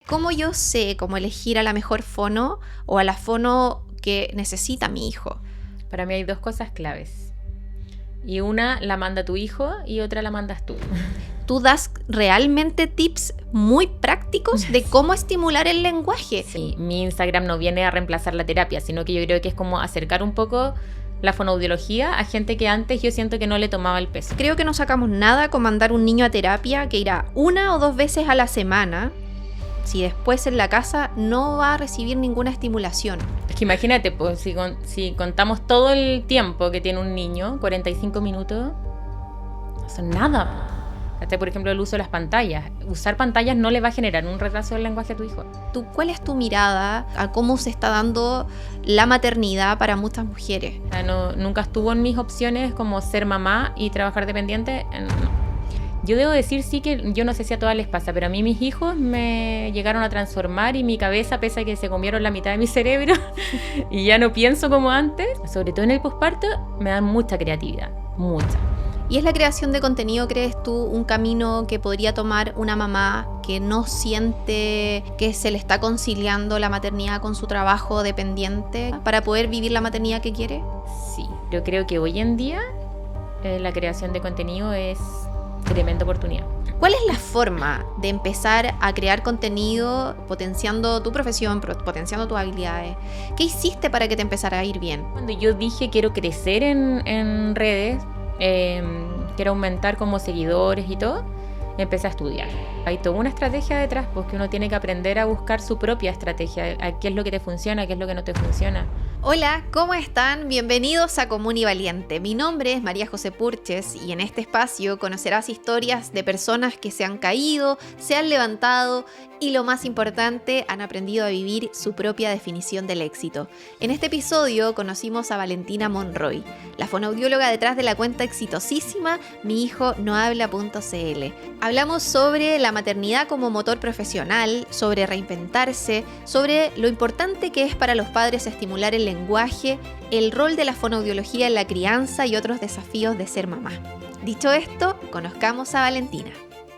¿Cómo yo sé cómo elegir a la mejor fono o a la fono que necesita mi hijo? Para mí hay 2 cosas claves. Y una la manda tu hijo y otra la mandas tú. Tú das realmente tips muy prácticos de cómo estimular el lenguaje. Sí, mi Instagram no viene a reemplazar la terapia, sino que yo creo que es como acercar un poco la fonoaudiología a gente que antes yo siento que no le tomaba el peso. Creo que no sacamos nada con mandar un niño a terapia que irá 1 o 2 veces a la semana, si después en la casa no va a recibir ninguna estimulación. Es que imagínate, pues, si contamos todo el tiempo que tiene un niño, 45 minutos, no son nada. Hasta, por ejemplo, el uso de las pantallas. Usar pantallas no le va a generar un retraso del lenguaje a tu hijo. ¿Cuál es tu mirada a cómo se está dando la maternidad para muchas mujeres? O sea, nunca estuvo en mis opciones como ser mamá y trabajar dependiente. No. Yo debo decir sí que yo no sé si a todas les pasa, pero a mí mis hijos me llegaron a transformar y mi cabeza, pese a que se comieron la mitad de mi cerebro y ya no pienso como antes, sobre todo en el posparto, me dan mucha creatividad, mucha. ¿Y es la creación de contenido, crees tú, un camino que podría tomar una mamá que no siente que se le está conciliando la maternidad con su trabajo dependiente para poder vivir la maternidad que quiere? Sí, yo creo que hoy en día la creación de contenido es tremenda oportunidad. ¿Cuál es la forma de empezar a crear contenido potenciando tu profesión, potenciando tus habilidades? ¿Qué hiciste para que te empezara a ir bien? Cuando yo dije quiero crecer en redes, quiero aumentar como seguidores y todo, empecé a estudiar. Hay toda una estrategia detrás, porque uno tiene que aprender a buscar su propia estrategia, a qué es lo que te funciona, qué es lo que no te funciona. Hola, ¿cómo están? Bienvenidos a Común y Valiente. Mi nombre es María José Purches y en este espacio conocerás historias de personas que se han caído, se han levantado y lo más importante, han aprendido a vivir su propia definición del éxito. En este episodio conocimos a Valentina Monroy, la fonoaudióloga detrás de la cuenta exitosísima mihijonohabla.cl. Hablamos sobre la maternidad como motor profesional, sobre reinventarse, sobre lo importante que es para los padres estimular el lenguaje, el rol de la fonoaudiología en la crianza y otros desafíos de ser mamá. Dicho esto, conozcamos a Valentina.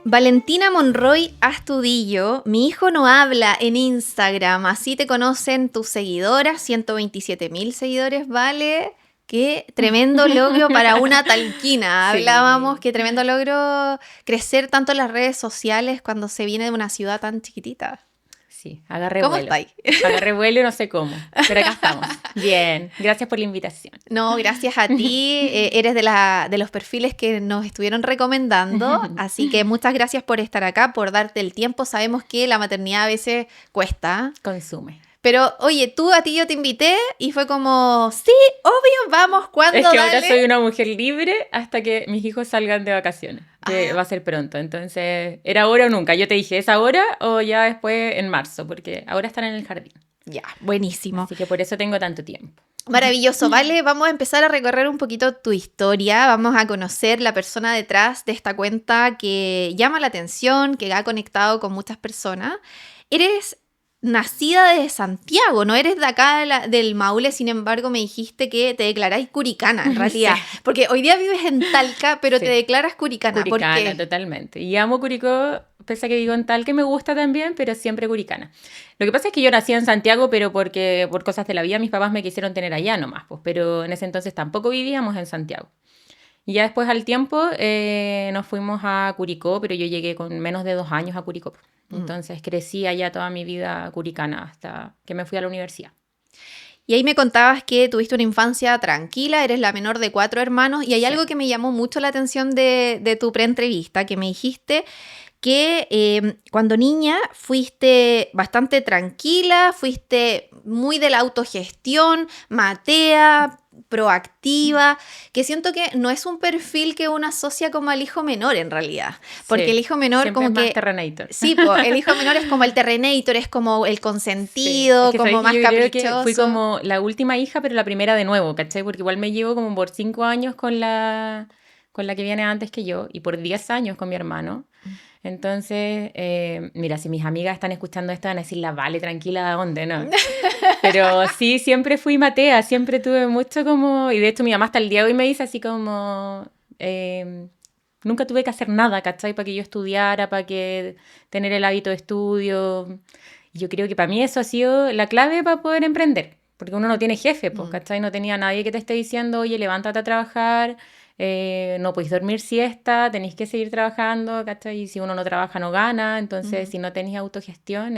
Valentina Monroy Astudillo, mi hijo no habla en Instagram, así te conocen tus seguidoras, 127,000 seguidores, ¿vale? Qué tremendo logro para una talquina. Sí. Hablábamos que tremendo logro crecer tanto en las redes sociales cuando se viene de una ciudad tan chiquitita. Sí, agarré ¿Cómo vuelo. estáis? Agarré vuelo y no sé cómo, pero acá estamos. Bien, gracias por la invitación. No, gracias a ti. Eres de los perfiles que nos estuvieron recomendando, así que muchas gracias por estar acá, por darte el tiempo. Sabemos que la maternidad a veces cuesta. Consume. Pero, oye, a ti yo te invité y fue como, sí, obvio, vamos, ¿cuándo? Es que dale. ahora soy una mujer libre hasta que mis hijos salgan de vacaciones, que va a ser pronto. Entonces, era ahora o nunca. Yo te dije, ¿es ahora o ya después en marzo? Porque ahora están en el jardín. Ya, buenísimo. Así que por eso tengo tanto tiempo. Maravilloso, ¿vale? Vamos a empezar a recorrer un poquito tu historia, vamos a conocer la persona detrás de esta cuenta que llama la atención, que ha conectado con muchas personas. Eres nacida de Santiago, no eres de acá del Maule, sin embargo me dijiste que te declaráis curicana en realidad, sí. Porque hoy día vives en Talca, pero sí. Te declaras curicana. Curicana, ¿Por qué? Totalmente. Y amo Curicó, pese a que vivo en Talca, me gusta también, pero siempre curicana. Lo que pasa es que yo nací en Santiago, pero porque por cosas de la vida mis papás me quisieron tener allá nomás, pues, pero en ese entonces tampoco vivíamos en Santiago. Y ya después al tiempo nos fuimos a Curicó, pero yo llegué con menos de 2 años a Curicó. Entonces crecí allá toda mi vida curicana hasta que me fui a la universidad. Y ahí me contabas que tuviste una infancia tranquila, eres la menor de 4 hermanos y hay algo que me llamó mucho la atención de tu preentrevista, que me dijiste que cuando niña fuiste bastante tranquila, fuiste muy de la autogestión, matea, proactiva, que siento que no es un perfil que uno asocia como al hijo menor en realidad, porque sí, el hijo menor como es que... más terrenator. Sí, el hijo menor es como el terrenator, es como el consentido, sí, es que como más caprichoso. Creo que fui como la última hija, pero la primera de nuevo, ¿cachai? Porque igual me llevo como por 5 años con la que viene antes que yo y por 10 años con mi hermano. Entonces, mira, si mis amigas están escuchando esto van a decir, vale, tranquila, ¿de dónde? No. Pero sí, siempre fui matea, siempre tuve mucho como... Y de hecho mi mamá hasta el día de hoy me dice así como... nunca tuve que hacer nada, ¿cachai? Para que yo estudiara, para que tener el hábito de estudio. Y yo creo que para mí eso ha sido la clave para poder emprender. Porque uno no tiene jefe, pues, ¿cachai? No tenía nadie que te esté diciendo, oye, levántate a trabajar, no podéis dormir siesta, tenéis que seguir trabajando, ¿cachai? Y si uno no trabaja, no gana. Entonces, si no tenéis autogestión,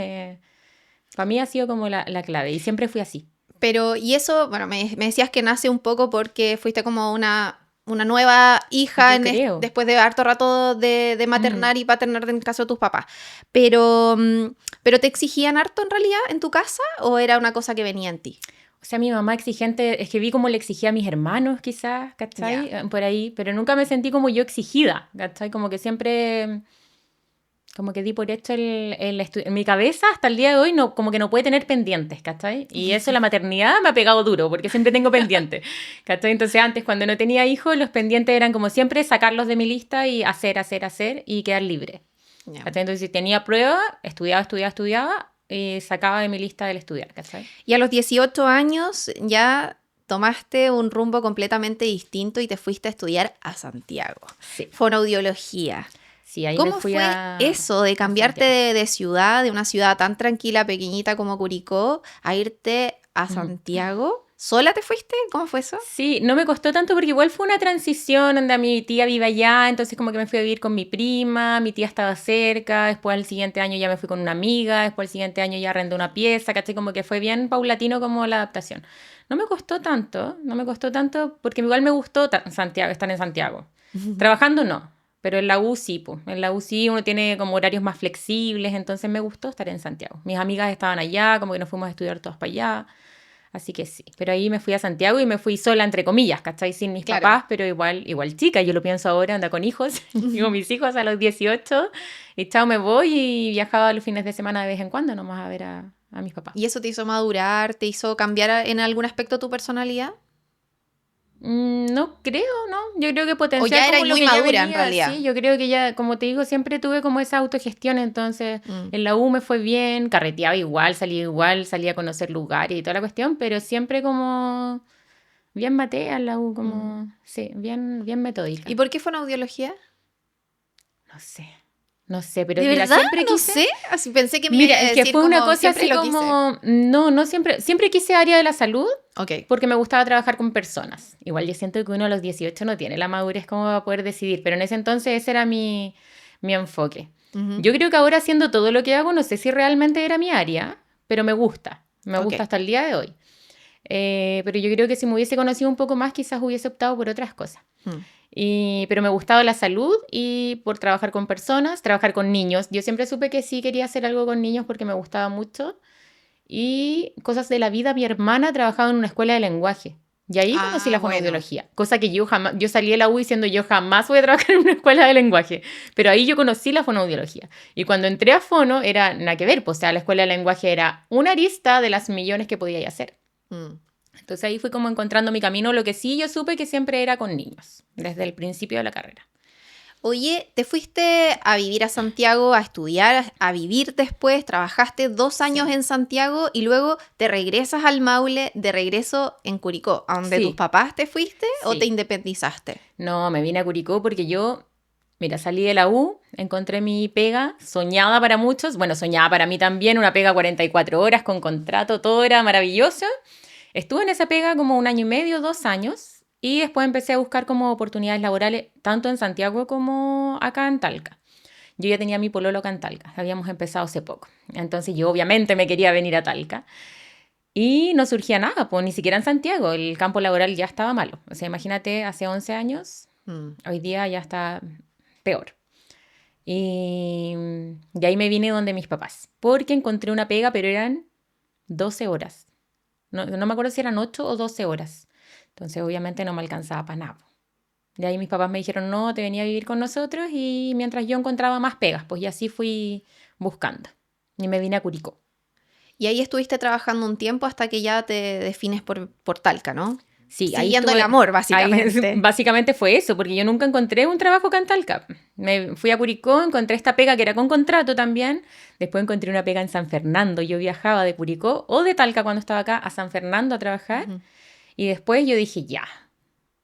para mí ha sido como la clave. Y siempre fui así. Pero, y eso, bueno, me decías que nace un poco porque fuiste como una nueva hija Yo creo. después de harto rato de maternar y paternar en el caso de tus papás. Pero ¿te exigían harto en realidad en tu casa o era una cosa que venía en ti? O sea, mi mamá exigente, es que vi cómo le exigía a mis hermanos, quizás, ¿cachai? Ya. Por ahí, pero nunca me sentí como yo exigida, ¿cachai? Como que siempre, como que di por hecho en mi cabeza hasta el día de hoy, no, como que no puede tener pendientes, ¿cachai? Y eso la maternidad me ha pegado duro, porque siempre tengo pendientes, ¿cachai? Entonces antes, cuando no tenía hijos, los pendientes eran como siempre sacarlos de mi lista y hacer y quedar libre. Ya. ¿Cachai? Entonces si tenía prueba, estudiaba, y sacaba de mi lista del estudiar, ¿cachai? Y a los 18 años ya tomaste un rumbo completamente distinto y te fuiste a estudiar a Santiago. Sí. Fonoaudiología. Sí, ahí ¿Cómo me fui fue eso de cambiarte de ciudad, de una ciudad tan tranquila, pequeñita como Curicó, a irte a Santiago? ¿Sola te fuiste? ¿Cómo fue eso? Sí, no me costó tanto porque igual fue una transición donde mi tía vive allá, entonces como que me fui a vivir con mi prima, mi tía estaba cerca, después al siguiente año ya me fui con una amiga, después al siguiente año ya arrendé una pieza, ¿cachai? Como que fue bien paulatino como la adaptación. No me costó tanto porque igual me gustó Santiago, estar en Santiago. Trabajando no, pero en la U sí, pues. En la U sí uno tiene como horarios más flexibles, entonces me gustó estar en Santiago. Mis amigas estaban allá, como que nos fuimos a estudiar todas para allá. Así que sí, pero ahí me fui a Santiago y me fui sola, entre comillas, ¿cachai? Sin mis Claro. papás, pero igual chica, yo lo pienso ahora, anda con hijos, digo mis hijos a los 18 y chao, me voy y viajaba los fines de semana de vez en cuando nomás a ver a mis papás. ¿Y eso te hizo madurar? ¿Te hizo cambiar en algún aspecto tu personalidad? No creo, ¿no? Yo creo que ¿O potenciar ya como eras lo muy que ya madura en venía, realidad? sí, yo creo que ya, como te digo, siempre tuve como esa autogestión, entonces Mm. en la U me fue bien, carreteaba igual, salía a conocer lugares y toda la cuestión, pero siempre como bien matea en la U, como, sí, bien metódica. ¿Y por qué fonoaudiología? No sé, pero ¿De mira, verdad? siempre No quise... sé. Así pensé que me Mira, iba a es que decir fue una como, cosa siempre así lo quise. como... No siempre quise área de la salud Ok. porque me gustaba trabajar con personas. Igual yo siento que uno a los 18 no tiene la madurez como para poder decidir, pero en ese entonces ese era mi enfoque. Ujú. Yo creo que ahora haciendo todo lo que hago, no sé si realmente era mi área, pero me gusta. Me Ok. gusta hasta el día de hoy. Pero yo creo que si me hubiese conocido un poco más, quizás hubiese optado por otras cosas. Pero me gustaba la salud y por trabajar con personas, trabajar con niños. Yo siempre supe que sí quería hacer algo con niños porque me gustaba mucho. Y cosas de la vida, mi hermana trabajaba en una escuela de lenguaje. Y ahí conocí la Bueno. fonoaudiología. Cosa que yo salí de la U diciendo yo jamás voy a trabajar en una escuela de lenguaje. Pero ahí yo conocí la fonoaudiología. Y cuando entré a fono era nada que ver. Pues, o sea, la escuela de lenguaje era una arista de las millones que podía hacer. Entonces ahí fui como encontrando mi camino. Lo que sí yo supe que siempre era con niños, desde el principio de la carrera. Oye, te fuiste a vivir a Santiago, a estudiar, a vivir después, trabajaste 2 años en Santiago y luego te regresas al Maule de regreso en Curicó, a donde Sí. tus papás te fuiste o Sí. te independizaste. No, me vine a Curicó porque yo, mira, salí de la U, encontré mi pega, soñada para muchos, bueno, soñada para mí también, una pega 44 horas con contrato, todo era maravilloso. Estuve en esa pega como 1 año y medio, 2 años, y después empecé a buscar como oportunidades laborales, tanto en Santiago como acá en Talca. Yo ya tenía mi pololo acá en Talca, habíamos empezado hace poco. Entonces yo obviamente me quería venir a Talca. Y no surgía nada, pues ni siquiera en Santiago, el campo laboral ya estaba malo. O sea, imagínate, hace 11 años, hoy día ya está peor. Y ahí me vine donde mis papás, porque encontré una pega, pero eran 12 horas. No me acuerdo si eran 8 o 12 horas. Entonces, obviamente, no me alcanzaba para nada. De ahí mis papás me dijeron, no, te venía a vivir con nosotros y mientras yo encontraba más pegas, pues y así fui buscando. Y me vine a Curicó. Y ahí estuviste trabajando un tiempo hasta que ya te defines por Talca, ¿no? Sí, Siguiendo el amor, básicamente. Básicamente fue eso, porque yo nunca encontré un trabajo acá en Talca. Me fui a Curicó, encontré esta pega que era con contrato también. Después encontré una pega en San Fernando. Yo viajaba de Curicó o de Talca cuando estaba acá a San Fernando a trabajar. Y después yo dije, ya,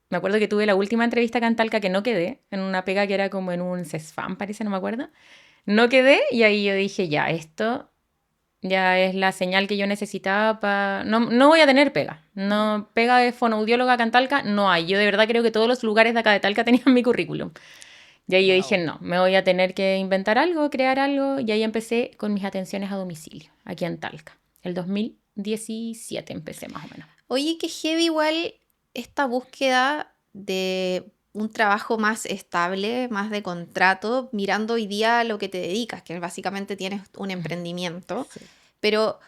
me acuerdo que tuve la última entrevista acá en Talca que no quedé, en una pega que era como en un CESFAM, parece, no me acuerdo. No quedé y ahí yo dije, ya, esto ya es la señal que yo necesitaba para... No, no voy a tener pega. No, pega de fonoaudióloga acá en Talca no hay. Yo de verdad creo que todos los lugares de acá de Talca tenían mi currículum. Y ahí yo dije, Wow. no, me voy a tener que inventar algo, crear algo. Y ahí empecé con mis atenciones a domicilio, aquí en Talca. El 2017 empecé más o menos. Oye, qué heavy igual esta búsqueda de un trabajo más estable, más de contrato, mirando hoy día a lo que te dedicas, que básicamente tienes un emprendimiento. Sí. Pero,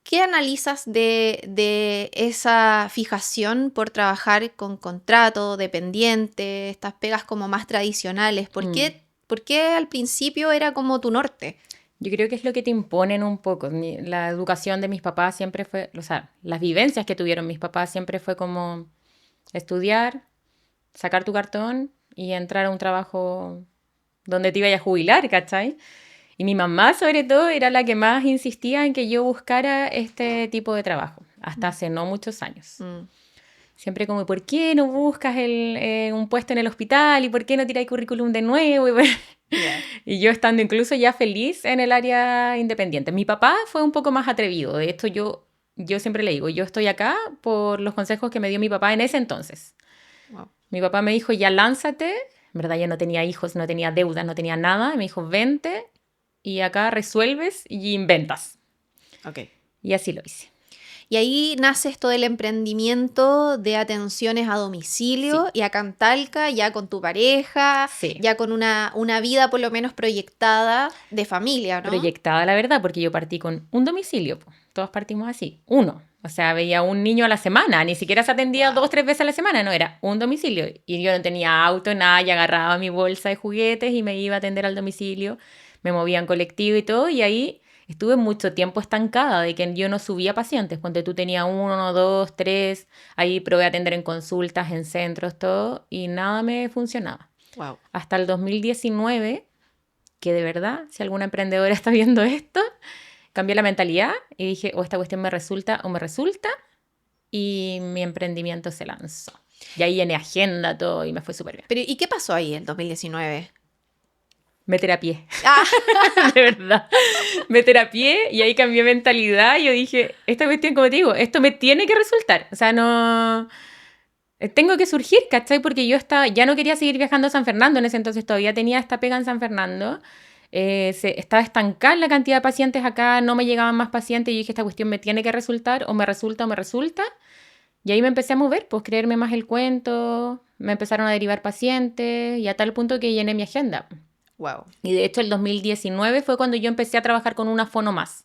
¿qué analizas de esa fijación por trabajar con contrato, dependiente, estas pegas como más tradicionales? Por qué al principio era como tu norte? Yo creo que es lo que te imponen un poco. La educación de mis papás siempre fue, o sea, las vivencias que tuvieron mis papás siempre fue como estudiar, sacar tu cartón y entrar a un trabajo donde te iba a jubilar, ¿cachai? Y mi mamá, sobre todo, era la que más insistía en que yo buscara este tipo de trabajo, hasta hace no muchos años. Mm, Siempre como, ¿por qué no buscas un puesto en el hospital? ¿Y por qué no tiras currículum de nuevo? ya. Y yo estando incluso ya feliz en el área independiente. Mi papá fue un poco más atrevido. De esto yo siempre le digo, yo estoy acá por los consejos que me dio mi papá en ese entonces. Wow. Mi papá me dijo, ya lánzate. En verdad, yo no tenía hijos, no tenía deudas, no tenía nada. Y me dijo, vente y acá resuelves y inventas. Ok. Y así lo hice. Y ahí nace esto del emprendimiento de atenciones a domicilio Sí, y acá en Talca, ya con tu pareja, sí. ya con una vida por lo menos proyectada de familia, ¿no? Proyectada, la verdad, porque yo partí con un domicilio. Po. Todos partimos así, uno. O sea, veía un niño a la semana, ni siquiera se atendía Wow. 2, 3 veces a la semana, no, era un domicilio. Y yo no tenía auto, nada, y agarraba mi bolsa de juguetes y me iba a atender al domicilio. Me movía en colectivo y todo, y ahí estuve mucho tiempo estancada de que yo no subía pacientes. Cuando tú tenías 1, 2, 3, ahí probé a atender en consultas, en centros, todo, y nada me funcionaba. Wow. Hasta el 2019 que de verdad, si alguna emprendedora está viendo esto, cambié la mentalidad y dije, o esta cuestión me resulta o me resulta, y mi emprendimiento se lanzó. Y ahí llené agenda, todo, y me fue súper bien. Pero ¿y qué pasó ahí en 2019? Me terapié, Ah, de verdad. Me terapié y ahí cambié mentalidad y yo dije, esta cuestión, como te digo, esto me tiene que resultar. O sea, no... Tengo que surgir, ¿cachai? Porque yo ya no quería seguir viajando a San Fernando, en ese entonces todavía tenía esta pega en San Fernando. Estaba estancada la cantidad de pacientes acá, no me llegaban más pacientes y yo dije, esta cuestión me tiene que resultar, o me resulta o me resulta. Y ahí me empecé a mover, pues creerme más el cuento, me empezaron a derivar pacientes y a tal punto que llené mi agenda. wow. Y de hecho el 2019 fue cuando yo empecé a trabajar con una fono más,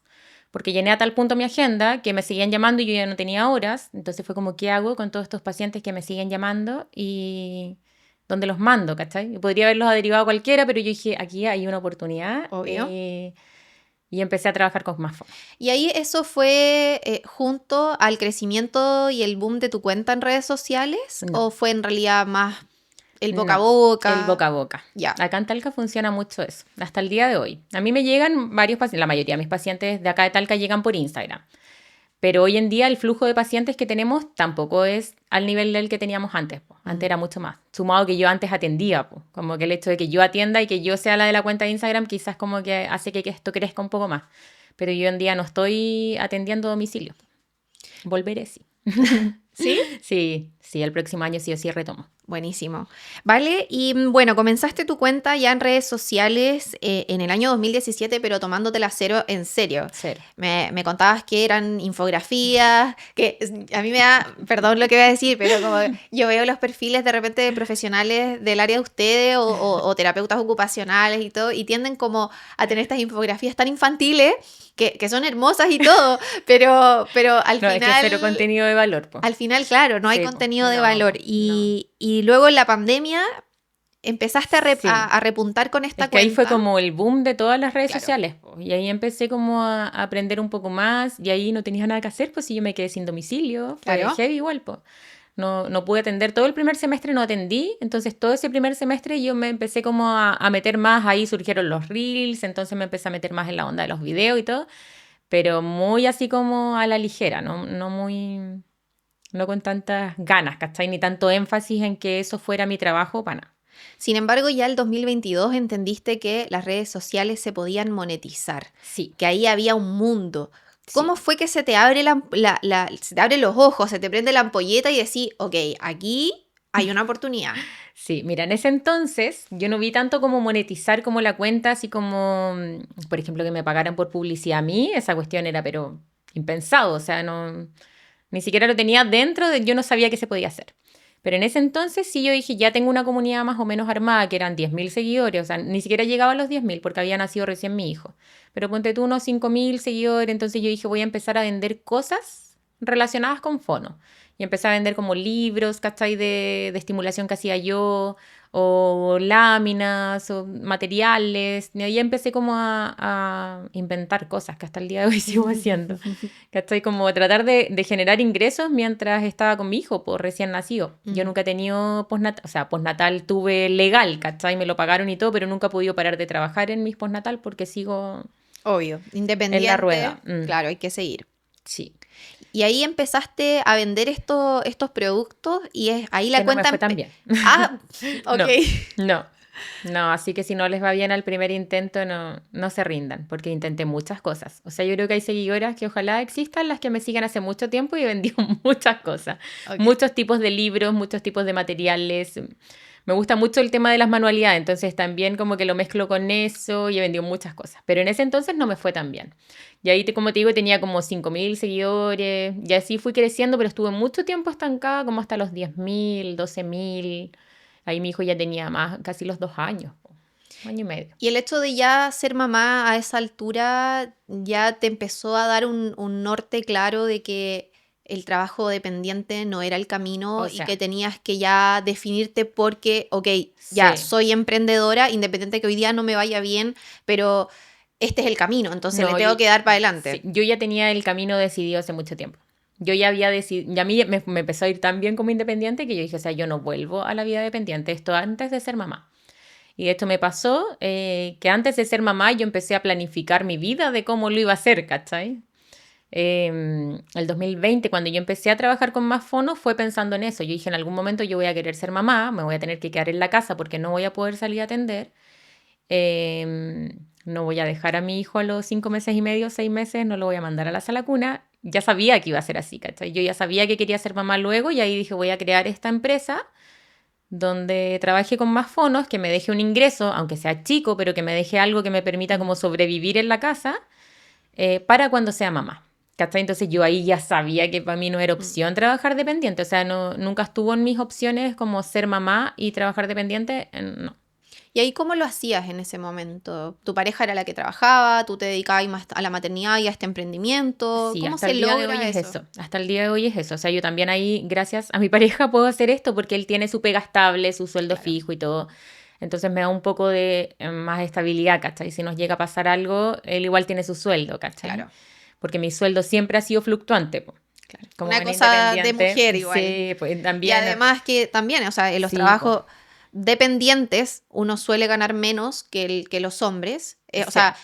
porque llené a tal punto mi agenda que me seguían llamando y yo ya no tenía horas, entonces fue como, ¿qué hago con todos estos pacientes que me siguen llamando y dónde los mando, ¿cachai? Podría haberlos derivado a cualquiera, pero yo dije, aquí hay una oportunidad Obvio. y empecé a trabajar con más fono. ¿Y ahí eso fue junto al crecimiento y el boom de tu cuenta en redes sociales? No, ¿O fue en realidad más el boca a no, el boca? boca a boca. Ya. Acá en Talca funciona mucho eso, hasta el día de hoy. A mí me llegan varios pacientes, la mayoría de mis pacientes de acá de Talca llegan por Instagram. Pero hoy en día el flujo de pacientes que tenemos tampoco es al nivel del que teníamos antes. Po. Antes era mucho más. Sumado que yo antes atendía. Po. Como que el hecho de que yo atienda y que yo sea la de la cuenta de Instagram quizás como que hace que esto crezca un poco más. Pero yo hoy en día no estoy atendiendo a domicilio. Volveré, sí. ¿Sí? Sí, el próximo año sí o sí retomo. Buenísimo. Vale, y bueno, comenzaste tu cuenta ya en redes sociales en el año 2017, pero tomándotela cero en serio. Cero. Me contabas que eran infografías, que a mí me da, perdón lo que voy a decir, pero como yo veo los perfiles de repente de profesionales del área de ustedes o terapeutas ocupacionales y todo, y tienden como a tener estas infografías tan infantiles que son hermosas y todo, pero al No, final... es que cero contenido de valor. Po. Al final, claro, no hay Sí, po. contenido de No, valor. po, Y luego en la pandemia empezaste Sí. a repuntar con esta Es que ahí fue cuenta. como el boom de todas las redes Claro. sociales. Po. Y ahí empecé como a aprender un poco más. Y ahí no tenía nada que hacer, pues si yo me quedé sin domicilio. Fue Claro. heavy igual, pues. No pude atender. Todo el primer semestre no atendí. Entonces todo ese primer semestre yo me empecé como a meter más. Ahí surgieron los reels. Entonces me empecé a meter más en la onda de los videos y todo. Pero muy así como a la ligera, no muy... no con tantas ganas, ¿cachai? Ni tanto énfasis en que eso fuera mi trabajo para nada. Sin embargo, ya el 2022 entendiste que las redes sociales se podían monetizar, Sí, que ahí había un mundo. sí. ¿Cómo fue que se te abre se te abren los ojos, se te prende la ampolleta y decís, ok, aquí hay una oportunidad? Sí, mira, en ese entonces yo no vi tanto como monetizar como la cuenta, así como, por ejemplo, que me pagaran por publicidad a mí, esa cuestión era pero impensado, o sea, no, ni siquiera lo tenía dentro, yo no sabía que se podía hacer. Pero en ese entonces sí yo dije, ya tengo una comunidad más o menos armada, que eran 10.000 seguidores, o sea, ni siquiera llegaba a los 10.000 porque había nacido recién mi hijo. Pero ponte tú unos 5.000 seguidores, entonces yo dije, voy a empezar a vender cosas relacionadas con fono. Y empecé a vender como libros, ¿cachai? De estimulación que hacía yo, o láminas, o materiales. Y ahí empecé como a inventar cosas que hasta el día de hoy sigo haciendo. ¿Cachai? Como tratar de generar ingresos mientras estaba con mi hijo, pues recién nacido. Yo nunca he tenido postnatal, o sea, postnatal tuve legal, ¿cachai? Me lo pagaron y todo, pero nunca he podido parar de trabajar en mis postnatal porque sigo Obvio, en la independiente, rueda. claro, hay que seguir. Sí. Y ahí empezaste a vender estos productos y ahí la Que no me cuenta... fue tan bien. Ah, ok. No, así que si no les va bien al primer intento, no se rindan, porque intenté muchas cosas. O sea, yo creo que hay seguidoras que ojalá existan, las que me siguen hace mucho tiempo y he vendido muchas cosas. Ok. Muchos tipos de libros, muchos tipos de materiales. Me gusta mucho el tema de las manualidades, entonces también como que lo mezclo con eso y he vendido muchas cosas. Pero en ese entonces no me fue tan bien. Y ahí, como te digo, tenía como 5.000 seguidores y así fui creciendo, pero estuve mucho tiempo estancada, como hasta los 10.000, 12.000. Ahí mi hijo ya tenía más, casi los 2 años, 1 año y medio. Y el hecho de ya ser mamá a esa altura ya te empezó a dar un norte claro de que el trabajo dependiente no era el camino O y sea, que tenías que ya definirte porque, ok, ya sí. soy emprendedora, independiente que hoy día no me vaya bien, pero este es el camino, entonces le No, tengo que dar para sí, adelante. yo ya tenía el camino decidido hace mucho tiempo. Yo ya había decidido, y a mí me empezó a ir tan bien como independiente que yo dije, o sea, yo no vuelvo a la vida dependiente, esto antes de ser mamá. Y esto me pasó que antes de ser mamá yo empecé a planificar mi vida de cómo lo iba a hacer, ¿cachai? El 2020, cuando yo empecé a trabajar con más fonos, fue pensando en eso. Yo dije, en algún momento yo voy a querer ser mamá, me voy a tener que quedar en la casa porque no voy a poder salir a atender. No voy a dejar a mi hijo a los 5 meses y medio, 6 meses, no lo voy a mandar a la sala cuna. Ya sabía que iba a ser así, ¿cachai? Yo ya sabía que quería ser mamá luego y ahí dije, voy a crear esta empresa donde trabaje con más fonos, que me deje un ingreso, aunque sea chico, pero que me deje algo que me permita como sobrevivir en la casa para cuando sea mamá. ¿Cachai? Entonces yo ahí ya sabía que para mí no era opción trabajar dependiente, o sea, nunca estuvo en mis opciones como ser mamá y trabajar dependiente, no. ¿Y ahí cómo lo hacías en ese momento? ¿Tu pareja era la que trabajaba? ¿Tú te dedicabas más a la maternidad y a este emprendimiento? Sí, ¿Cómo hasta se el día de hoy logra es eso? eso. Hasta el día de hoy es eso. O sea, yo también ahí, gracias a mi pareja, puedo hacer esto porque él tiene su pega estable, su sueldo Claro, fijo y todo. Entonces me da un poco de más estabilidad, ¿cachai? Si nos llega a pasar algo, él igual tiene su sueldo, ¿cachai? claro. Porque mi sueldo siempre ha sido fluctuante, po. Claro. Como Una buena cosa de independiente. mujer igual. Sí, pues Y también. además que también, o sea, en los Sí, pues. trabajos dependientes uno suele ganar menos que los hombres. O Sí, sea,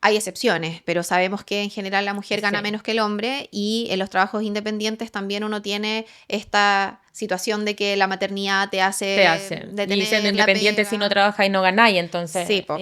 hay excepciones, pero sabemos que en general la mujer gana sí. menos que el hombre y en los trabajos independientes también uno tiene esta situación de que la maternidad te Te hace hace. Y siendo detener la independiente, si no pega. trabajas y no ganáis, entonces. Sí, po.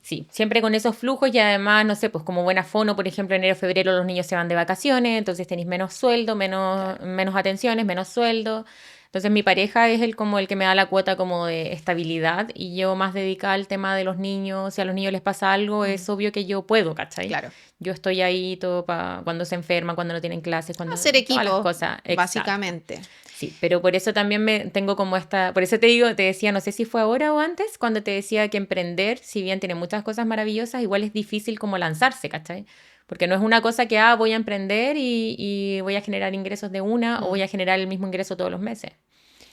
Sí, siempre con esos flujos y además, no sé, pues como buena fono, por ejemplo, enero, febrero los niños se van de vacaciones, entonces tenéis menos sueldo, Claro. menos atenciones, menos sueldo. Entonces mi pareja es como el que me da la cuota como de estabilidad y yo más dedicada al tema de los niños. Si a los niños les pasa algo, es obvio que yo puedo, ¿cachai? Claro. Yo estoy ahí todo para cuando se enferman, cuando no tienen clases, cuando Hacer todas las equipo, cosas. Exacto. básicamente. Sí, pero por eso también me tengo como esta, por eso te digo, te decía, no sé si fue ahora o antes, cuando te decía que emprender, si bien tiene muchas cosas maravillosas, igual es difícil como lanzarse, ¿cachai? Porque no es una cosa que, voy a emprender y voy a generar ingresos de una o voy a generar el mismo ingreso todos los meses.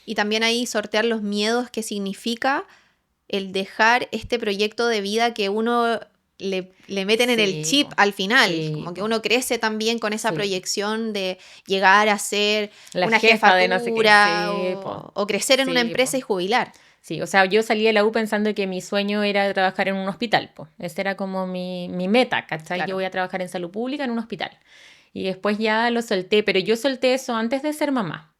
Y también ahí sortear los miedos que significa el dejar este proyecto de vida que uno le meten en el Sí, chip po, al final. sí, Como que po, uno crece también con esa sí. proyección de llegar a ser La una jefa de no sé qué, jefatura sí, po, o crecer en una sí, empresa po. y jubilar. Sí, o sea, yo salí de la U pensando que mi sueño era trabajar en un hospital, pues. Esa era como mi meta, ¿cachai? Yo Claro. voy a trabajar en salud pública en un hospital. Y después ya lo solté, pero yo solté eso antes de ser mamá.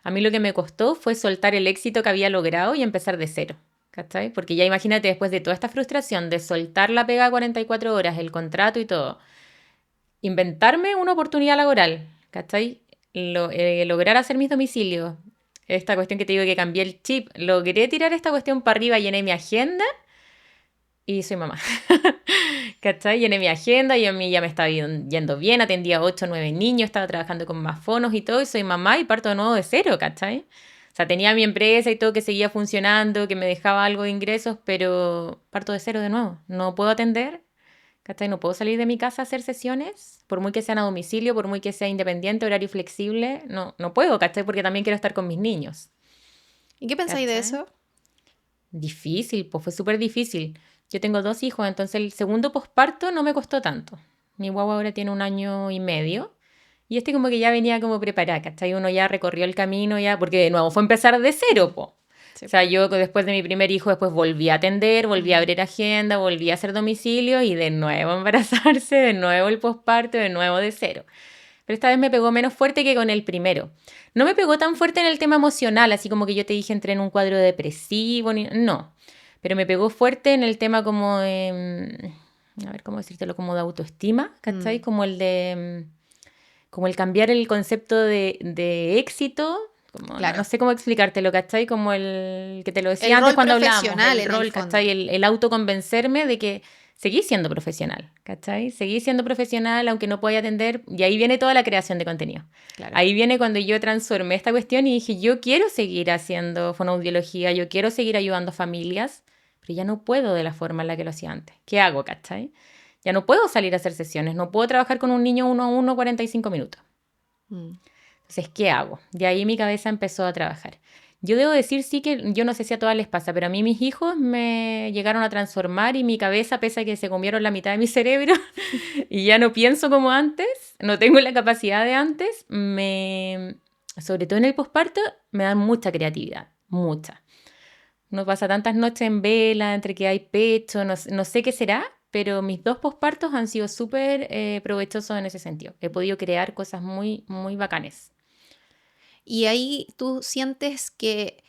A mí lo que me costó fue soltar el éxito que había logrado y empezar de cero, ¿cachai? Porque ya imagínate, después de toda esta frustración de soltar la pega a 44 horas, el contrato y todo, inventarme una oportunidad laboral, ¿cachai? Lograr hacer mis domicilios, esta cuestión que te digo que cambié el chip, logré tirar esta cuestión para arriba, llené mi agenda y soy mamá. ¿Cachai? Llené mi agenda y a mí ya me estaba yendo bien, atendía 8 o 9 niños, estaba trabajando con más fonos y todo, y soy mamá y parto de nuevo de cero, ¿cachai? O sea, tenía mi empresa y todo que seguía funcionando, que me dejaba algo de ingresos, pero parto de cero de nuevo. No puedo atender, ¿cachai? No puedo salir de mi casa a hacer sesiones, por muy que sean a domicilio, por muy que sea independiente, horario flexible, no puedo, ¿cachai? Porque también quiero estar con mis niños, ¿Y qué pensáis de ¿cachai? eso? Difícil, pues fue súper difícil. Yo tengo 2 hijos, entonces el segundo posparto no me costó tanto. Mi guagua ahora tiene 1 año y medio y este como que ya venía como preparada, ¿cachai? Uno ya recorrió el camino ya, porque de nuevo fue empezar de cero, po. Sí. O sea, yo después de mi primer hijo, después volví a atender, volví a Mm. abrir agenda, volví a hacer domicilio y de nuevo embarazarse, de nuevo el posparto, de nuevo de cero. Pero esta vez me pegó menos fuerte que con el primero. No me pegó tan fuerte en el tema emocional, así como que yo te dije entré en un cuadro depresivo, no. Pero me pegó fuerte en el tema como, a ver cómo decírtelo, como de autoestima, ¿cachai? Mm. Como el de, como el cambiar el concepto de éxito, como, no Claro. sé cómo explicártelo, ¿cachai? Como el que te lo decía El antes rol cuando hablábamos, profesional el en el rol, fondo. ¿cachai? El autoconvencerme de que seguí siendo profesional, ¿cachai? Seguí siendo profesional aunque no podía atender, y ahí viene toda la creación de contenido. Claro. Ahí viene cuando yo transformé esta cuestión y dije, yo quiero seguir haciendo fonoaudiología, yo quiero seguir ayudando a familias, pero ya no puedo de la forma en la que lo hacía antes. ¿Qué hago, cachai? Ya no puedo salir a hacer sesiones, no puedo trabajar con un niño 1 a 1 45 minutos. Mm. Entonces, ¿qué hago? De ahí mi cabeza empezó a trabajar. Yo debo decir, sí, que yo no sé si a todas les pasa, pero a mí mis hijos me llegaron a transformar y mi cabeza, pese a que se comieron la mitad de mi cerebro y ya no pienso como antes, no tengo la capacidad de antes, sobre todo en el posparto, me dan mucha creatividad, mucha. Uno pasa tantas noches en vela, entre que hay pecho, no sé qué será, pero mis 2 pospartos han sido súper provechosos en ese sentido. He podido crear cosas muy, muy bacanes. Y ahí tú sientes que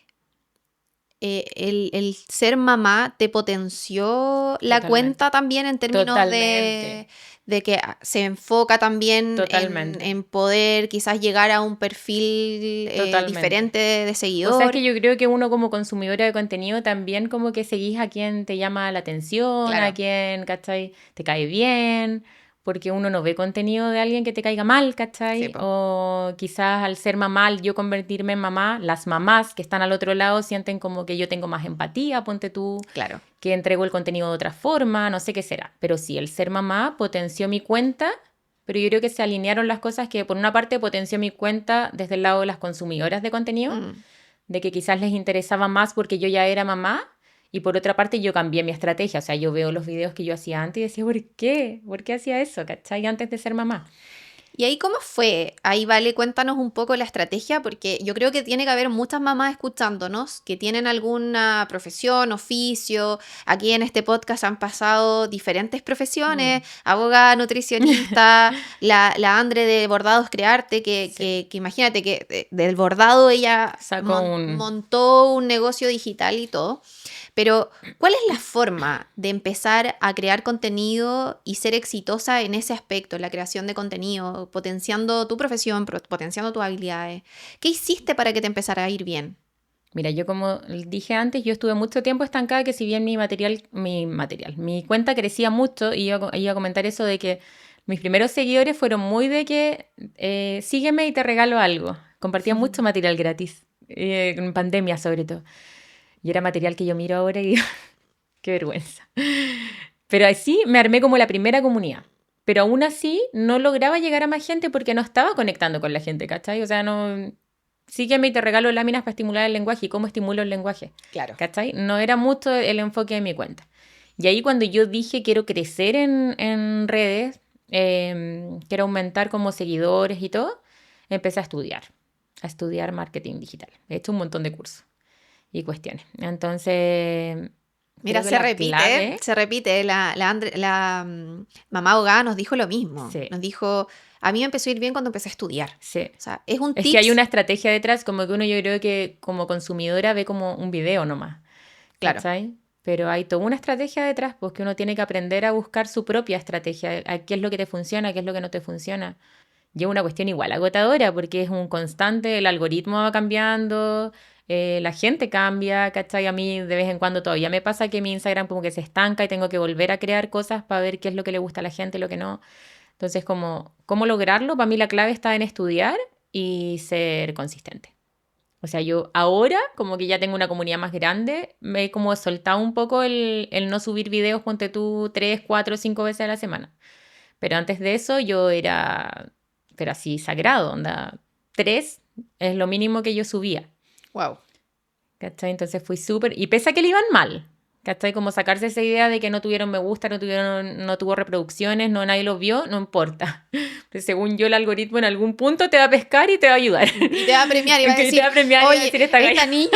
el ser mamá te potenció la Totalmente. cuenta también en términos Totalmente. de que se enfoca también Totalmente. en poder quizás llegar a un perfil Totalmente. diferente de O sea, es que seguidor. yo creo que uno como consumidora de contenido también como que seguís a quien te llama la atención, a Claro. quien, ¿cachai? Te cae bien, porque uno no ve contenido de alguien que te caiga mal, Sí, ¿cachai? po. O quizás al ser mamá, al yo convertirme en mamá, las mamás que están al otro lado sienten como que yo tengo más empatía, ponte tú, Claro. que entrego el contenido de otra forma, no sé qué será. Pero sí, el ser mamá potenció mi cuenta, pero yo creo que se alinearon las cosas que por una parte potenció mi cuenta desde el lado de las consumidoras de contenido, Mm. de que quizás les interesaba más porque yo ya era mamá. Y por otra parte yo cambié mi estrategia, o sea, yo veo los videos que yo hacía antes y decía, ¿por qué? ¿Por qué hacía eso? ¿Cachai? Antes de ser mamá. ¿Y ahí cómo fue? Ahí vale, cuéntanos un poco la estrategia, porque yo creo que tiene que haber muchas mamás escuchándonos que tienen alguna profesión, oficio. Aquí en este podcast han pasado diferentes profesiones, Mm, abogada, nutricionista, la Andre de Bordados Crearte, sí, que imagínate que del bordado ella sacó un... montó un negocio digital y todo. Pero, ¿cuál es la forma de empezar a crear contenido y ser exitosa en ese aspecto, en la creación de contenido, potenciando tu profesión, potenciando tus habilidades? ¿Qué hiciste para que te empezara a ir bien? Mira, yo como dije antes, yo estuve mucho tiempo estancada, que si bien mi cuenta crecía mucho, y iba a comentar eso de que mis primeros seguidores fueron muy de que sígueme y te regalo algo. Compartía mucho material gratis, en pandemia sobre todo. Y era material que yo miro ahora y digo, qué vergüenza. Pero así me armé como la primera comunidad. Pero aún así no lograba llegar a más gente porque no estaba conectando con la gente, ¿cachai? O sea, no... Sígueme y te regalo láminas para estimular el lenguaje. ¿Y cómo estimulo el lenguaje? Claro. ¿Cachai? No era mucho el enfoque de mi cuenta. Y ahí cuando yo dije quiero crecer en redes, quiero aumentar como seguidores y todo, empecé a estudiar marketing digital. He hecho un montón de cursos. y cuestiones. Entonces, Mira, creo que la clave, se repite. La mamá abogada nos dijo lo mismo. sí, Nos dijo, a mí me empezó a ir bien cuando empecé a estudiar. sí. O sea, es un Es que hay tips, una estrategia detrás, como que uno yo creo que como consumidora ve como un video nomás, claro. ¿cachai? Pero hay toda una estrategia detrás, pues que uno tiene que aprender a buscar su propia estrategia, a qué es lo que te funciona, qué es lo que no te funciona. Y es una cuestión igual agotadora, porque es un constante, el algoritmo va cambiando, la gente cambia, ¿cachai? A mí de vez en cuando todavía me pasa que mi Instagram como que se estanca y tengo que volver a crear cosas para ver qué es lo que le gusta a la gente y lo que no. Entonces, ¿cómo lograrlo? Para mí la clave está en estudiar y ser consistente. O sea, yo ahora, como que ya tengo una comunidad más grande, me he como soltado un poco el no subir videos, ponte tú 3, 4, 5 veces a la semana. Pero antes de eso yo era, pero así sagrado, onda, 3 es lo mínimo que yo subía. Wow. ¿Cachai? Entonces fui súper, y pese a que le iban mal, ¿cachai? Como sacarse esa idea de que no tuvieron me gusta, no tuvo reproducciones, no nadie los vio, no importa. Pero según yo el algoritmo en algún punto te va a pescar y te va a y te va a premiar y va a te decir, va a premiar y va a oye, decir esta esta niña,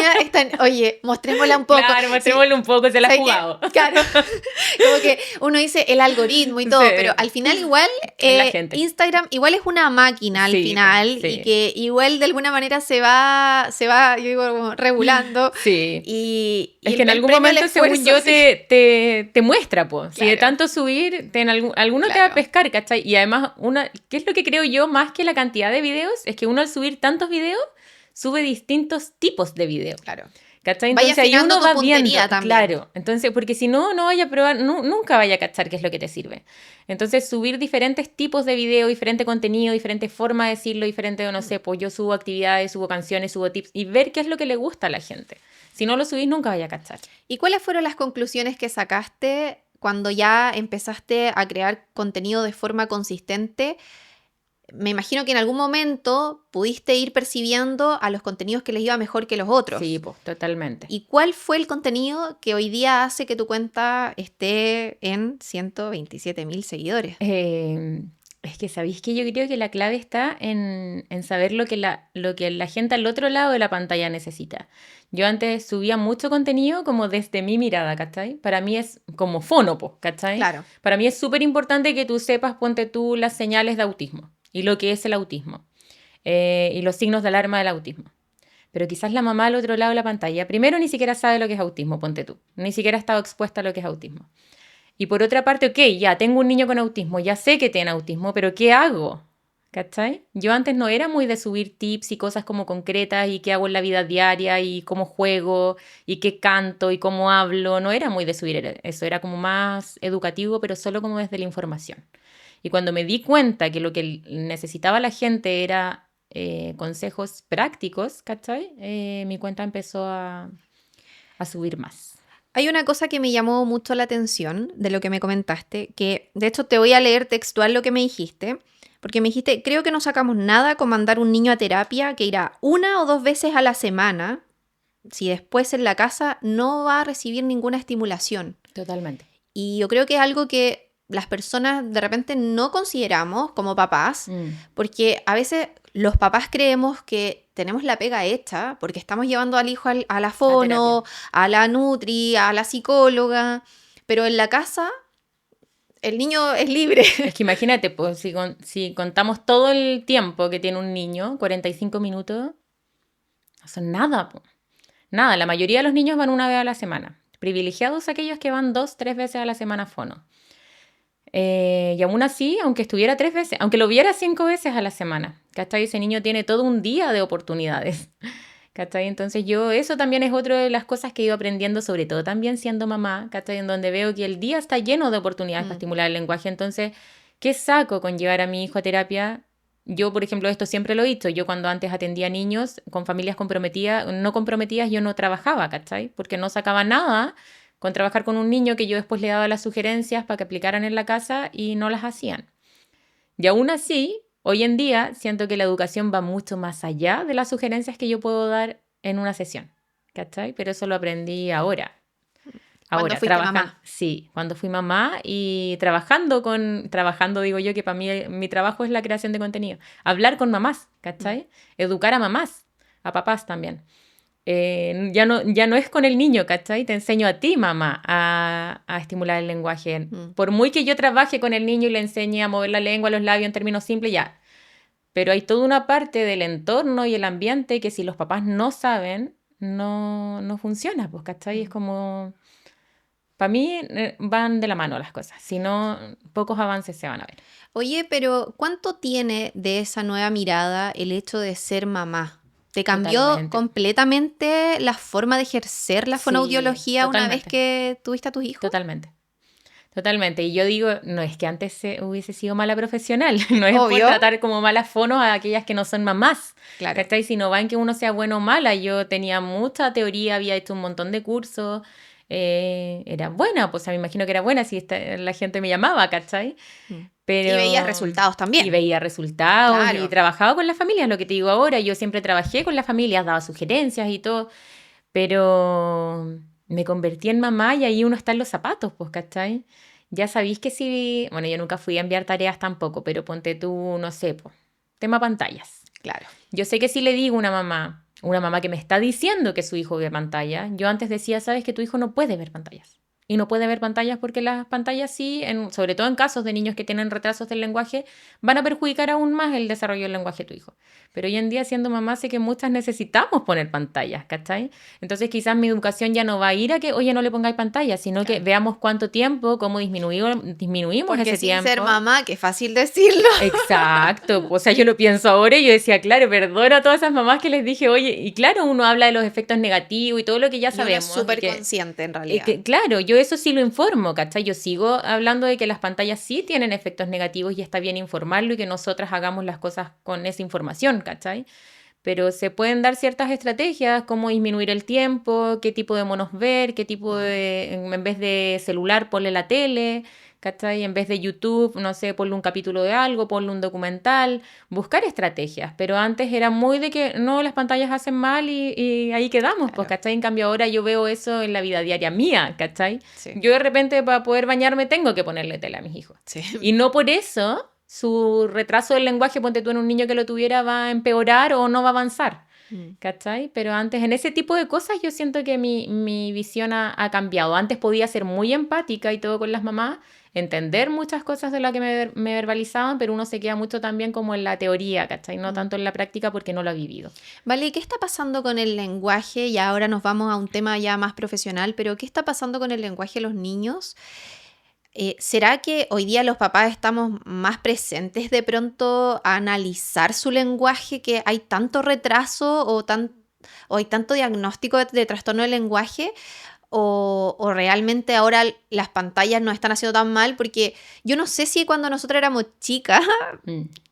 oye, mostrémosla un poco. Claro, mostrémosle un poco, se la ha jugado. Claro, como que uno dice el algoritmo y todo, Sí. pero al final igual La gente. Instagram igual es una máquina al final sí. y que igual de alguna manera se va, yo digo, como regulando. Sí. Y es que en algún momento, según yo, te muestra, pues. Claro. Si de tanto subir, alguno te va a pescar, ¿cachai? Y además, ¿qué es lo que creo yo más que la cantidad de videos? Es que uno al subir tantos videos, sube distintos tipos de videos. Claro. ¿Cachai? Entonces ahí uno va viendo, también. Claro. Entonces, porque si no, no vaya a probar, nunca vaya a cachar qué es lo que te sirve. Entonces, subir diferentes tipos de video, diferente contenido, diferente forma de decirlo, diferente, no sé, pues yo subo actividades, subo canciones, subo tips y ver qué es lo que le gusta a la gente. Si no lo subís, nunca vaya a cachar. ¿Y cuáles fueron las conclusiones que sacaste cuando ya empezaste a crear contenido de forma consistente? Me imagino que en algún momento pudiste ir percibiendo a los contenidos que les iba mejor que los otros. Sí, pues, totalmente. ¿Y cuál fue el contenido que hoy día hace que tu cuenta esté en 127,000 seguidores? Es que sabéis que yo creo que la clave está en saber lo que la gente al otro lado de la pantalla necesita. Yo antes subía mucho contenido como desde mi mirada, ¿cachai? Para mí es como fonopo, ¿cachai? Claro. Para mí es súper importante que tú sepas, ponte tú, las señales de autismo y lo que es el autismo y los signos de alarma del autismo. Pero quizás la mamá al otro lado de la pantalla, primero ni siquiera sabe lo que es autismo, ponte tú. Ni siquiera ha estado expuesta a lo que es autismo. Y por otra parte, ok, ya tengo un niño con autismo, ya sé que tiene autismo, pero ¿qué hago? ¿Cachai? Yo antes no era muy de subir tips y cosas como concretas y qué hago en la vida diaria y cómo juego y qué canto y cómo hablo. No era muy de subir eso, era como más educativo, pero solo como desde la información. Y cuando me di cuenta que lo que necesitaba la gente era consejos prácticos, ¿cachai? Mi cuenta empezó a subir más. Hay una cosa que me llamó mucho la atención de lo que me comentaste, que de hecho te voy a leer textual lo que me dijiste, porque me dijiste, creo que no sacamos nada con mandar un niño a terapia que irá 1 o 2 veces a la semana, si después en la casa no va a recibir ninguna estimulación. Totalmente. Y yo creo que es algo que las personas de repente no consideramos como papás, porque a veces los papás creemos que tenemos la pega hecha porque estamos llevando al hijo a la fono, a la nutri, a la psicóloga, pero en la casa el niño es libre. Es que imagínate, pues si contamos todo el tiempo que tiene un niño, 45 minutos, no son nada, pues. Nada, la mayoría de los niños van 1 vez a la semana. Privilegiados aquellos que van 2, 3 veces a la semana a fono. Y aún así, aunque estuviera 3 veces, aunque lo viera 5 veces a la semana, ¿cachai? Ese niño tiene todo un día de oportunidades, ¿cachai? Entonces eso también es otra de las cosas que he ido aprendiendo, sobre todo también siendo mamá, ¿cachai? En donde veo que el día está lleno de oportunidades para estimular el lenguaje. Entonces, ¿qué saco con llevar a mi hijo a terapia? Yo, por ejemplo, esto siempre lo he dicho. Yo cuando antes atendía niños con familias no comprometidas, yo no trabajaba, ¿cachai? Porque no sacaba nada con trabajar con un niño que yo después le daba las sugerencias para que aplicaran en la casa y no las hacían. Y aún así, hoy en día siento que la educación va mucho más allá de las sugerencias que yo puedo dar en una sesión, ¿cachai? Pero eso lo aprendí ahora. Cuando fuiste mamá. Sí, cuando fui mamá y trabajando, digo yo, que para mí mi trabajo es la creación de contenido. Hablar con mamás, ¿cachai? Educar a mamás, a papás también. ya no es con el niño, ¿cachai? Te enseño a ti, mamá, a estimular el lenguaje. Por muy que yo trabaje con el niño y le enseñe a mover la lengua, los labios en términos simples, ya. Pero hay toda una parte del entorno y el ambiente que si los papás no saben, no funciona, pues, ¿cachai? Es como... Para mí van de la mano las cosas, si no, pocos avances se van a ver. Oye, pero ¿cuánto tiene de esa nueva mirada el hecho de ser mamá? ¿Te cambió Totalmente. completamente la forma de ejercer la Sí, fonoaudiología una vez totalmente. que tuviste a tus hijos? Totalmente. Totalmente. Y yo digo, no es que antes hubiese sido mala profesional, no es por Obvio, tratar como malas fonos a aquellas que no son mamás, claro. ¿cachai? Sino va en que uno sea bueno o mala. Yo tenía mucha teoría, había hecho un montón de cursos, era buena, pues me imagino que era buena si la gente me llamaba, ¿cachai? Mm. Pero... Y veías resultados Y también. veía resultados y Claro. trabajaba con las familias, lo que te digo ahora. Yo siempre trabajé con las familias, daba sugerencias y todo, pero me convertí en mamá y ahí uno está en los zapatos, pues, ¿cachai? Ya sabéis que si, bueno, yo nunca fui a enviar tareas tampoco, pero ponte tú, no sé, pues, tema pantallas. Claro. Yo sé que si le digo a una mamá que me está diciendo que su hijo ve pantalla, yo antes decía, sabes que tu hijo no puede ver pantallas. Y no puede ver pantallas porque las pantallas sí, sobre todo en casos de niños que tienen retrasos del lenguaje, van a perjudicar aún más el desarrollo del lenguaje de tu hijo. Pero hoy en día, siendo mamá, sé que muchas necesitamos poner pantallas, ¿cachai? Entonces quizás mi educación ya no va a ir a que, oye, no le pongáis pantallas, sino que veamos cuánto tiempo, cómo disminuimos Porque ese sin tiempo. ser mamá, qué fácil decirlo. Exacto, o sea, yo lo pienso ahora y yo decía, claro, perdona a todas esas mamás que les dije, oye, y claro, uno habla de los efectos negativos y todo lo que ya Y uno es sabemos. súper consciente en realidad. Claro, yo eso sí lo informo, ¿cachai? Yo sigo hablando de que las pantallas sí tienen efectos negativos y está bien informarlo y que nosotras hagamos las cosas con esa información, ¿cachai? Pero se pueden dar ciertas estrategias como disminuir el tiempo, qué tipo de monos ver, qué tipo de, en vez de celular, ponle la tele, ¿cachai? En vez de YouTube, no sé, ponle un capítulo de algo, ponle un documental, buscar estrategias. Pero antes era muy de que no, las pantallas hacen mal y ahí quedamos, pues, Claro. ¿cachai? En cambio ahora yo veo eso en la vida diaria mía, ¿cachai? Sí. Yo de repente para poder bañarme tengo que ponerle tele a mis hijos. Sí. Y no por eso su retraso del lenguaje, ponte tú en un niño que lo tuviera, va a empeorar o no va a avanzar. ¿Cachai? Pero antes, en ese tipo de cosas, yo siento que mi visión ha cambiado. Antes podía ser muy empática y todo con las mamás, entender muchas cosas de las que me verbalizaban, pero uno se queda mucho también como en la teoría, ¿cachai? No tanto en la práctica porque no lo ha vivido. Vale, ¿y qué está pasando con el lenguaje? Y ahora nos vamos a un tema ya más profesional, pero ¿qué está pasando con el lenguaje de los niños? ¿Será que hoy día los papás estamos más presentes de pronto a analizar su lenguaje, que hay tanto retraso o hay tanto diagnóstico de trastorno del lenguaje? ¿O realmente ahora las pantallas no están haciendo tan mal? Porque yo no sé si cuando nosotros éramos chicas...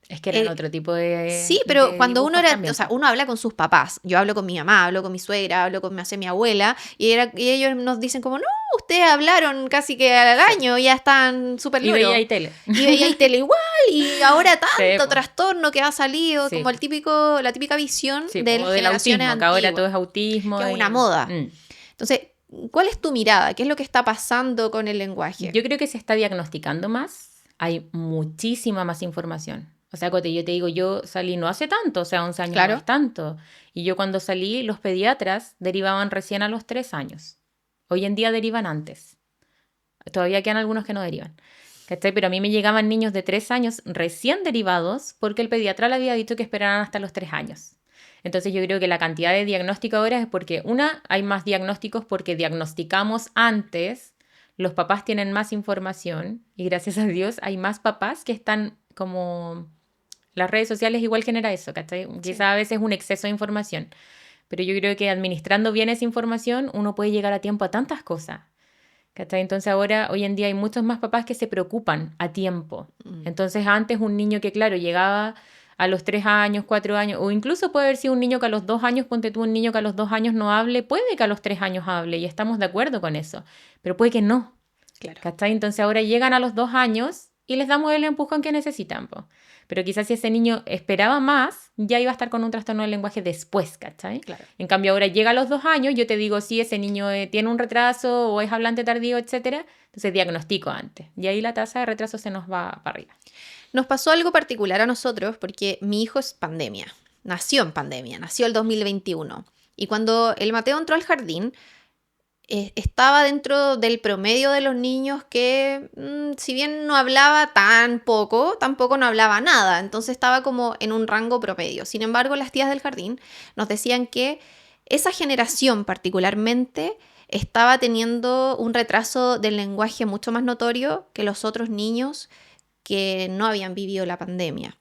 Es que eran otro tipo de Sí, pero de cuando uno era, también, o sea, uno habla con sus papás. Yo hablo con mi mamá, hablo con mi suegra, hablo con mi abuela, y ellos nos dicen como, no, ustedes hablaron casi que al año, ya están súper y loros. veía ahí tele. Y veía ahí tele igual, y ahora tanto po. trastorno que ha salido, Sí. como la típica visión Sí, de o las del generaciones autismo, que ahora antiguas, todo es autismo. que es una moda. Entonces, ¿cuál es tu mirada? ¿Qué es lo que está pasando con el lenguaje? Yo creo que se está diagnosticando más. Hay muchísima más información. O sea, Cote, yo te digo, yo salí no hace tanto, o sea, 11 años Claro. no es tanto. Y yo cuando salí, los pediatras derivaban recién a los 3 años. Hoy en día derivan antes. Todavía quedan algunos que no derivan. ¿Cachai? Pero a mí me llegaban niños de 3 años recién derivados porque el pediatra le había dicho que esperaran hasta los 3 años. Entonces yo creo que la cantidad de diagnóstico ahora es porque, hay más diagnósticos porque diagnosticamos antes, los papás tienen más información y gracias a Dios hay más papás que están como... Las redes sociales igual genera eso, ¿cachai? Sí. Quizá a veces un exceso de información, pero yo creo que administrando bien esa información uno puede llegar a tiempo a tantas cosas. ¿Cachai? Entonces ahora, hoy en día hay muchos más papás que se preocupan a tiempo. Entonces antes un niño que, claro, llegaba a los 3 años, 4 años, o incluso puede haber sido un niño que a los 2 años, ponte tú un niño que a los 2 años no hable, puede que a los 3 años hable y estamos de acuerdo con eso, pero puede que no. Claro. ¿Cachai? Entonces ahora llegan a los 2 años y les damos el empujón que necesitan, po. Pero quizás si ese niño esperaba más, ya iba a estar con un trastorno del lenguaje después, ¿cachai? Claro. En cambio, ahora llega a los 2 años, yo te digo, sí, ese niño tiene un retraso o es hablante tardío, etcétera, entonces diagnostico antes. Y ahí la tasa de retraso se nos va para arriba. Nos pasó algo particular a nosotros porque mi hijo es pandemia. Nació en pandemia, nació el 2021. Y cuando el Mateo entró al jardín, estaba dentro del promedio de los niños que, si bien no hablaba tan poco, tampoco no hablaba nada. Entonces estaba como en un rango promedio. Sin embargo, las tías del jardín nos decían que esa generación particularmente estaba teniendo un retraso del lenguaje mucho más notorio que los otros niños que no habían vivido la pandemia.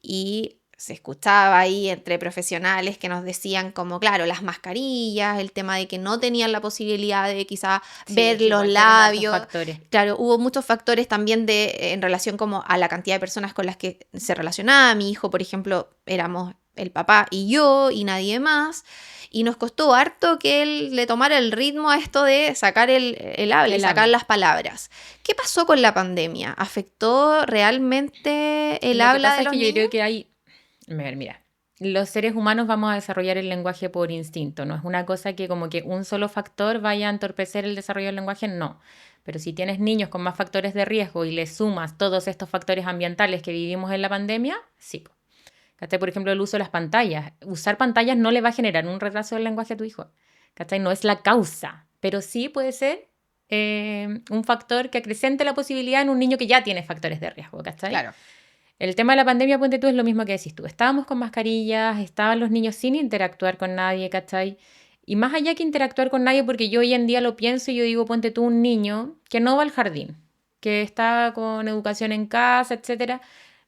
Y se escuchaba ahí entre profesionales que nos decían como, claro, las mascarillas, el tema de que no tenían la posibilidad de quizá ver los labios. Claro, hubo muchos factores también en relación como a la cantidad de personas con las que se relacionaba. Mi hijo, por ejemplo, éramos el papá y yo y nadie más. Y nos costó harto que él le tomara el ritmo a esto de sacar el habla, sacar las palabras. ¿Qué pasó con la pandemia? ¿Afectó realmente el habla de los niños? Yo creo que hay... Mira, los seres humanos vamos a desarrollar el lenguaje por instinto. No es una cosa que como que un solo factor vaya a entorpecer el desarrollo del lenguaje, no. Pero si tienes niños con más factores de riesgo y le sumas todos estos factores ambientales que vivimos en la pandemia, sí. ¿Cachai? Por ejemplo, el uso de las pantallas. Usar pantallas no le va a generar un retraso del lenguaje a tu hijo. ¿Cachai? No es la causa, pero sí puede ser un factor que acrecente la posibilidad en un niño que ya tiene factores de riesgo. ¿Cachai? Claro. El tema de la pandemia, ponte tú, es lo mismo que decís tú. Estábamos con mascarillas, estaban los niños sin interactuar con nadie, ¿cachai? Y más allá que interactuar con nadie, porque yo hoy en día lo pienso y yo digo, ponte tú un niño que no va al jardín, que está con educación en casa, etcétera,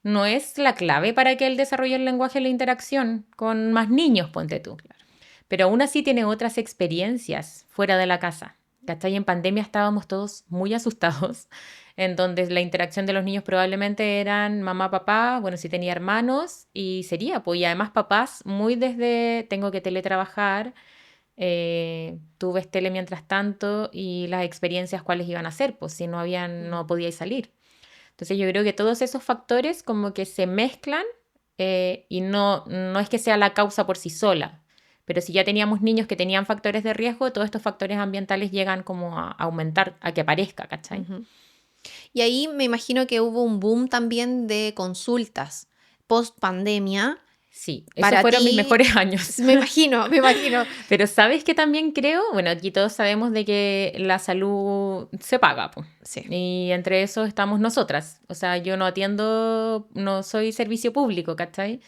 no es la clave para que él desarrolle el lenguaje y la interacción con más niños, ponte tú. Claro. Pero aún así tiene otras experiencias fuera de la casa, ¿cachai? En pandemia estábamos todos muy asustados, en donde la interacción de los niños probablemente eran mamá, papá, bueno, si tenía hermanos, y sería, pues, y además papás muy desde tengo que teletrabajar, tú ves tele mientras tanto, y las experiencias cuáles iban a ser, pues si no podíais salir. Entonces yo creo que todos esos factores como que se mezclan y no es que sea la causa por sí sola, pero si ya teníamos niños que tenían factores de riesgo, todos estos factores ambientales llegan como a aumentar, a que aparezca, ¿cachai? Uh-huh. Y ahí me imagino que hubo un boom también de consultas post pandemia. Sí, esos fueron mis mejores años. Me imagino. Pero ¿sabes qué también creo? Bueno, aquí todos sabemos de que la salud se paga, pues. Sí. Y entre eso estamos nosotras. O sea, yo no soy servicio público, ¿cachai?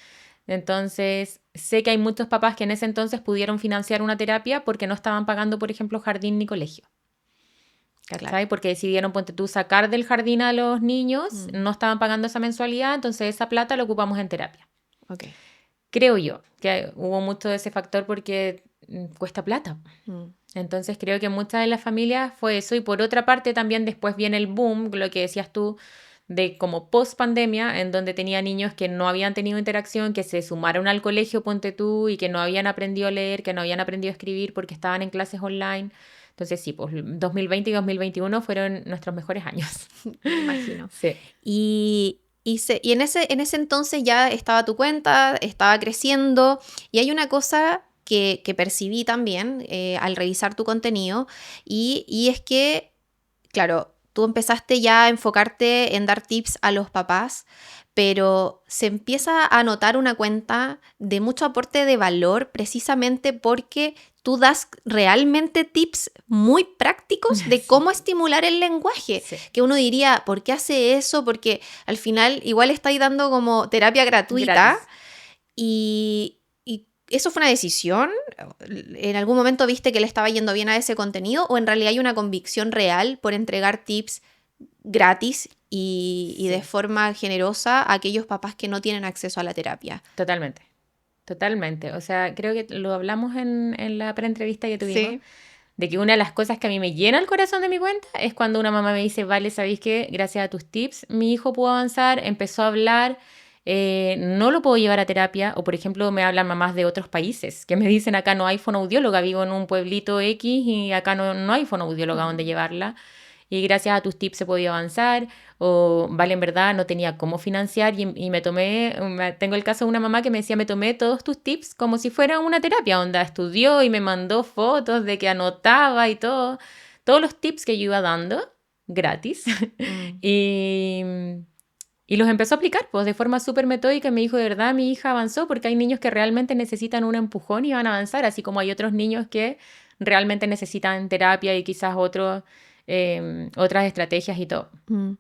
Entonces, sé que hay muchos papás que en ese entonces pudieron financiar una terapia porque no estaban pagando, por ejemplo, jardín ni colegio. ¿Cachai? Claro. Porque decidieron, ponte tú, sacar del jardín a los niños, no estaban pagando esa mensualidad, entonces esa plata la ocupamos en terapia. Okay. Creo yo que hubo mucho de ese factor porque cuesta plata. Entonces creo que muchas de las familias fue eso. Y por otra parte también después viene el boom, lo que decías tú, de como post pandemia, en donde tenía niños que no habían tenido interacción, que se sumaron al colegio, ponte tú, y que no habían aprendido a leer, que no habían aprendido a escribir porque estaban en clases online. Entonces sí, pues 2020 y 2021 fueron nuestros mejores años. Me imagino. Sí. Y en ese entonces ya estaba tu cuenta, estaba creciendo, y hay una cosa que percibí también al revisar tu contenido, y es que, claro, tú empezaste ya a enfocarte en dar tips a los papás, pero se empieza a notar una cuenta de mucho aporte de valor precisamente porque tú das realmente tips muy prácticos de cómo estimular el lenguaje. Sí. Que uno diría, ¿por qué hace eso? Porque al final igual estáis dando como terapia gratuita. Y ¿eso fue una decisión? ¿En algún momento viste que le estaba yendo bien a ese contenido? ¿O en realidad hay una convicción real por entregar tips gratis y de forma generosa a aquellos papás que no tienen acceso a la terapia? Totalmente. O sea, creo que lo hablamos en la preentrevista que tuvimos. Sí. De que una de las cosas que a mí me llena el corazón de mi cuenta es cuando una mamá me dice, vale, ¿sabéis qué? Gracias a tus tips mi hijo pudo avanzar, empezó a hablar, no lo puedo llevar a terapia. O por ejemplo me hablan mamás de otros países que me dicen, acá no hay fonoaudióloga, vivo en un pueblito X y acá no hay fonoaudióloga donde llevarla. Y gracias a tus tips he podido avanzar, o vale, en verdad no tenía cómo financiar y tengo el caso de una mamá que me decía, me tomé todos tus tips como si fuera una terapia, onda, estudió y me mandó fotos de que anotaba y todo, todos los tips que yo iba dando, gratis, y Y los empezó a aplicar, pues, de forma súper metódica. Y me dijo, de verdad, mi hija avanzó porque hay niños que realmente necesitan un empujón y van a avanzar, así como hay otros niños que realmente necesitan terapia y quizás otras estrategias y todo. Mm.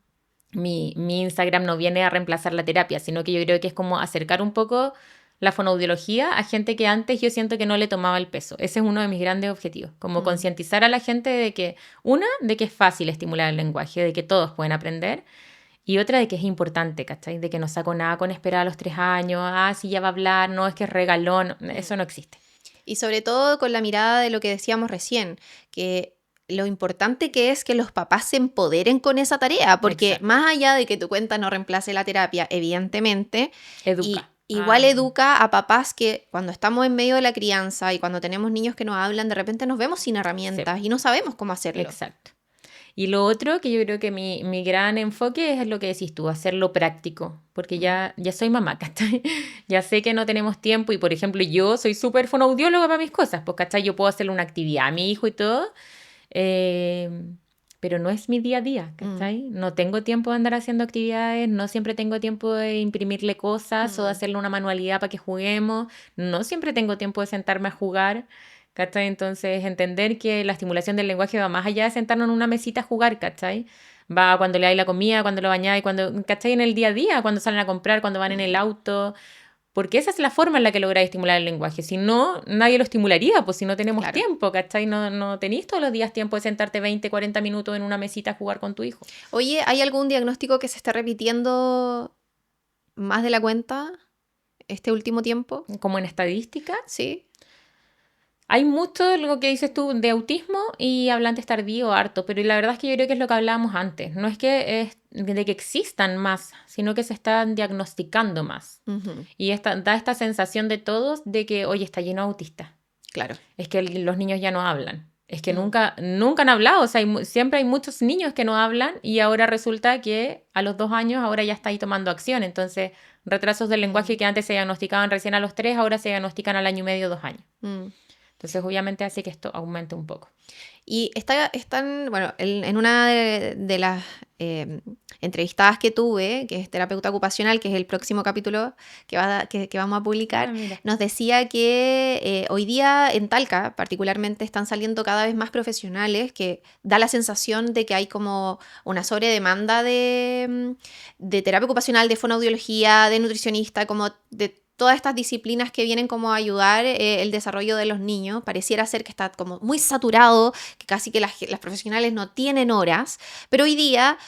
Mi Instagram no viene a reemplazar la terapia, sino que yo creo que es como acercar un poco la fonoaudiología a gente que antes yo siento que no le tomaba el peso. Ese es uno de mis grandes objetivos, como concientizar a la gente de que, de que es fácil estimular el lenguaje, de que todos pueden aprender, y otra de que es importante, ¿cachai? De que no saco nada con esperar a los 3 años, si ya va a hablar, no, es que es regalón, eso no existe. Y sobre todo con la mirada de lo que decíamos recién, que lo importante que es que los papás se empoderen con esa tarea, porque Exacto. más allá de que tu cuenta no reemplace la terapia, evidentemente, Educa. igual educa a papás que cuando estamos en medio de la crianza y cuando tenemos niños que nos hablan, de repente nos vemos sin herramientas y no sabemos cómo hacerlo. Exacto. Y lo otro que yo creo que mi gran enfoque es lo que decís tú, hacerlo práctico, porque ya soy mamá, ¿cachai? Ya sé que no tenemos tiempo y, por ejemplo, yo soy súper fonoaudióloga para mis cosas, pues, ¿cachai? Yo puedo hacerle una actividad a mi hijo y todo, pero no es mi día a día, ¿cachai? No tengo tiempo de andar haciendo actividades, no siempre tengo tiempo de imprimirle cosas o de hacerle una manualidad para que juguemos, no siempre tengo tiempo de sentarme a jugar, ¿cachai? Entonces, entender que la estimulación del lenguaje va más allá de sentarnos en una mesita a jugar, ¿cachai? Va cuando le dais la comida, cuando lo bañáis, cuando, ¿cachai? En el día a día, cuando salen a comprar, cuando van en el auto, porque esa es la forma en la que lográis estimular el lenguaje. Si no, nadie lo estimularía, pues si no tenemos tiempo, ¿cachai? No tenéis todos los días tiempo de sentarte 20, 40 minutos en una mesita a jugar con tu hijo. Oye, ¿hay algún diagnóstico que se esté repitiendo más de la cuenta este último tiempo? Como en estadística. Sí. Hay mucho lo que dices tú de autismo y hablantes tardío harto, pero la verdad es que yo creo que es lo que hablábamos antes. No es que es de que existan más, sino que se están diagnosticando más. Y da esta sensación de todos de que, oye, está lleno de autistas. Claro. Es que los niños ya no hablan. Es que nunca han hablado. O sea, siempre hay muchos niños que no hablan y ahora resulta que a los 2 años ahora ya está ahí tomando acción. Entonces, retrasos del lenguaje que antes se diagnosticaban recién a los 3, ahora se diagnostican al año y medio, 2 años. Entonces, obviamente hace que esto aumente un poco. Y están, bueno, en una de las entrevistadas que tuve, que es terapeuta ocupacional, que es el próximo capítulo que vamos a publicar, nos decía que hoy día en Talca particularmente están saliendo cada vez más profesionales, que da la sensación de que hay como una sobredemanda de terapia ocupacional, de fonoaudiología, de nutricionista, como de todas estas disciplinas que vienen como a ayudar el desarrollo de los niños. Pareciera ser que está como muy saturado, que casi que las profesionales no tienen horas, pero hoy día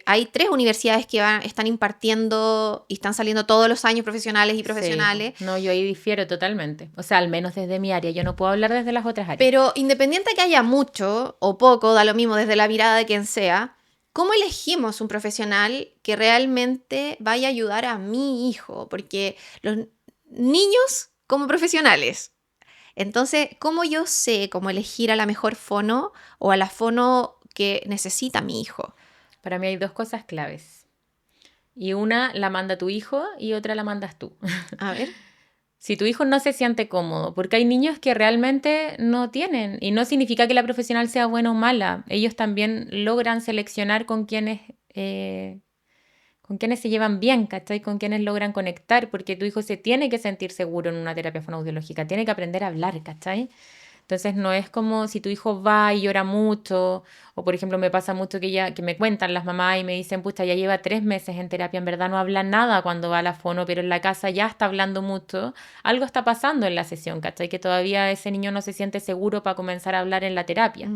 hay 3 universidades que están impartiendo y están saliendo todos los años profesionales y profesionales. Sí. No, yo ahí difiero totalmente, o sea, al menos desde mi área, yo no puedo hablar desde las otras áreas. Pero independiente de que haya mucho o poco, da lo mismo desde la mirada de quien sea, ¿cómo elegimos un profesional que realmente vaya a ayudar a mi hijo? Porque los niños como profesionales. Entonces, ¿cómo yo sé cómo elegir a la mejor fono o a la fono que necesita mi hijo? Para mí hay 2 cosas claves. Y una la manda tu hijo y otra la mandas tú. A ver. Si tu hijo no se siente cómodo, porque hay niños que realmente no tienen, y no significa que la profesional sea buena o mala, ellos también logran seleccionar con quienes se llevan bien, ¿cachai? Con quienes logran conectar, porque tu hijo se tiene que sentir seguro en una terapia fonoaudiológica, tiene que aprender a hablar, ¿cachai? Entonces no es como si tu hijo va y llora mucho, o por ejemplo me pasa mucho que me cuentan las mamás y me dicen, pucha, ya lleva 3 meses en terapia, en verdad no habla nada cuando va a la fono, pero en la casa ya está hablando mucho, algo está pasando en la sesión, ¿cachai? Que todavía ese niño no se siente seguro para comenzar a hablar en la terapia.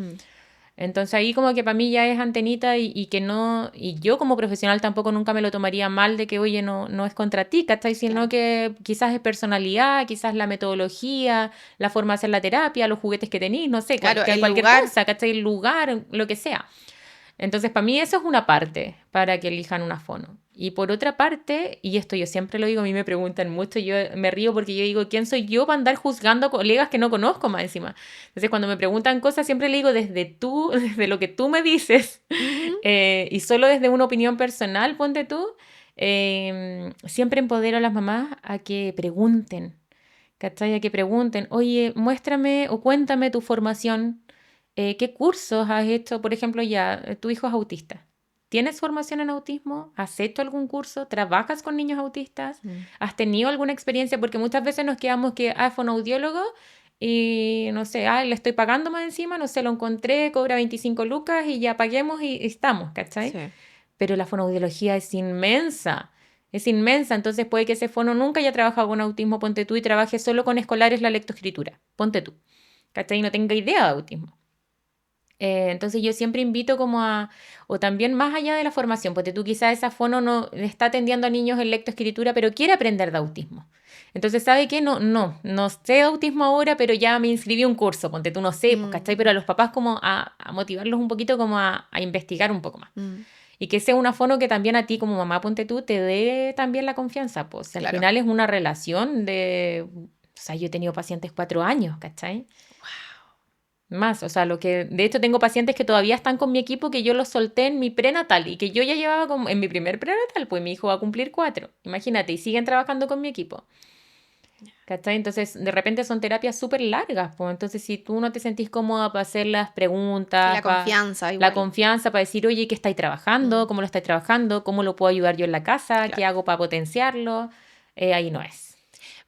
Entonces ahí como que para mí ya es antenita y que no, y yo como profesional tampoco nunca me lo tomaría mal de que, oye, no es contra ti, ¿cachai? Sino que quizás es personalidad, quizás la metodología, la forma de hacer la terapia, los juguetes que tenéis, no sé, cualquier cosa, ¿cachai? El lugar, lo que sea. Entonces, para mí eso es una parte para que elijan una fono. Y por otra parte, y esto yo siempre lo digo, a mí me preguntan mucho, yo me río porque yo digo, ¿quién soy yo para andar juzgando a colegas que no conozco más encima? Entonces, cuando me preguntan cosas, siempre le digo desde lo que tú me dices, y solo desde una opinión personal, ponte tú, siempre empodero a las mamás a que pregunten, ¿cachai? A que pregunten, oye, muéstrame o cuéntame tu formación. ¿Qué cursos has hecho? Por ejemplo, tu hijo es autista. ¿Tienes formación en autismo? ¿Has hecho algún curso? ¿Trabajas con niños autistas? ¿Has tenido alguna experiencia? Porque muchas veces nos quedamos que, es fonoaudiólogo y no sé, le estoy pagando más encima, no sé, lo encontré, cobra 25 lucas y ya paguemos y estamos, ¿cachai? Sí. Pero la fonoaudiología es inmensa. Es inmensa, entonces puede que ese fono nunca haya trabajado con autismo, ponte tú, y trabaje solo con escolares la lectoescritura, ponte tú, ¿cachai? Y no tenga idea de autismo. Entonces yo siempre invito como o también más allá de la formación, porque tú quizás esa fono no está atendiendo a niños en lectoescritura, pero quiere aprender de autismo. Entonces, ¿sabe qué? No sé de autismo ahora, pero ya me inscribí a un curso, ponte tú, no sé, pues, ¿cachai? Pero a los papás como a motivarlos un poquito, como a investigar un poco más. Y que sea una fono que también a ti como mamá, ponte tú, te dé también la confianza, pues al final es una relación o sea, yo he tenido pacientes 4 años, ¿cachai? Más, o sea, de hecho tengo pacientes que todavía están con mi equipo que yo los solté en mi prenatal y que yo ya llevaba como en mi primer prenatal, pues mi hijo va a cumplir 4, imagínate, y siguen trabajando con mi equipo. ¿Cachai? Entonces, de repente son terapias súper largas, pues entonces si tú no te sentís cómoda para hacer las preguntas, La confianza la igual. confianza para decir, oye, ¿qué estáis trabajando? ¿Cómo lo estáis trabajando? ¿Cómo lo puedo ayudar yo en la casa? Claro. ¿Qué hago para potenciarlo? Ahí no es.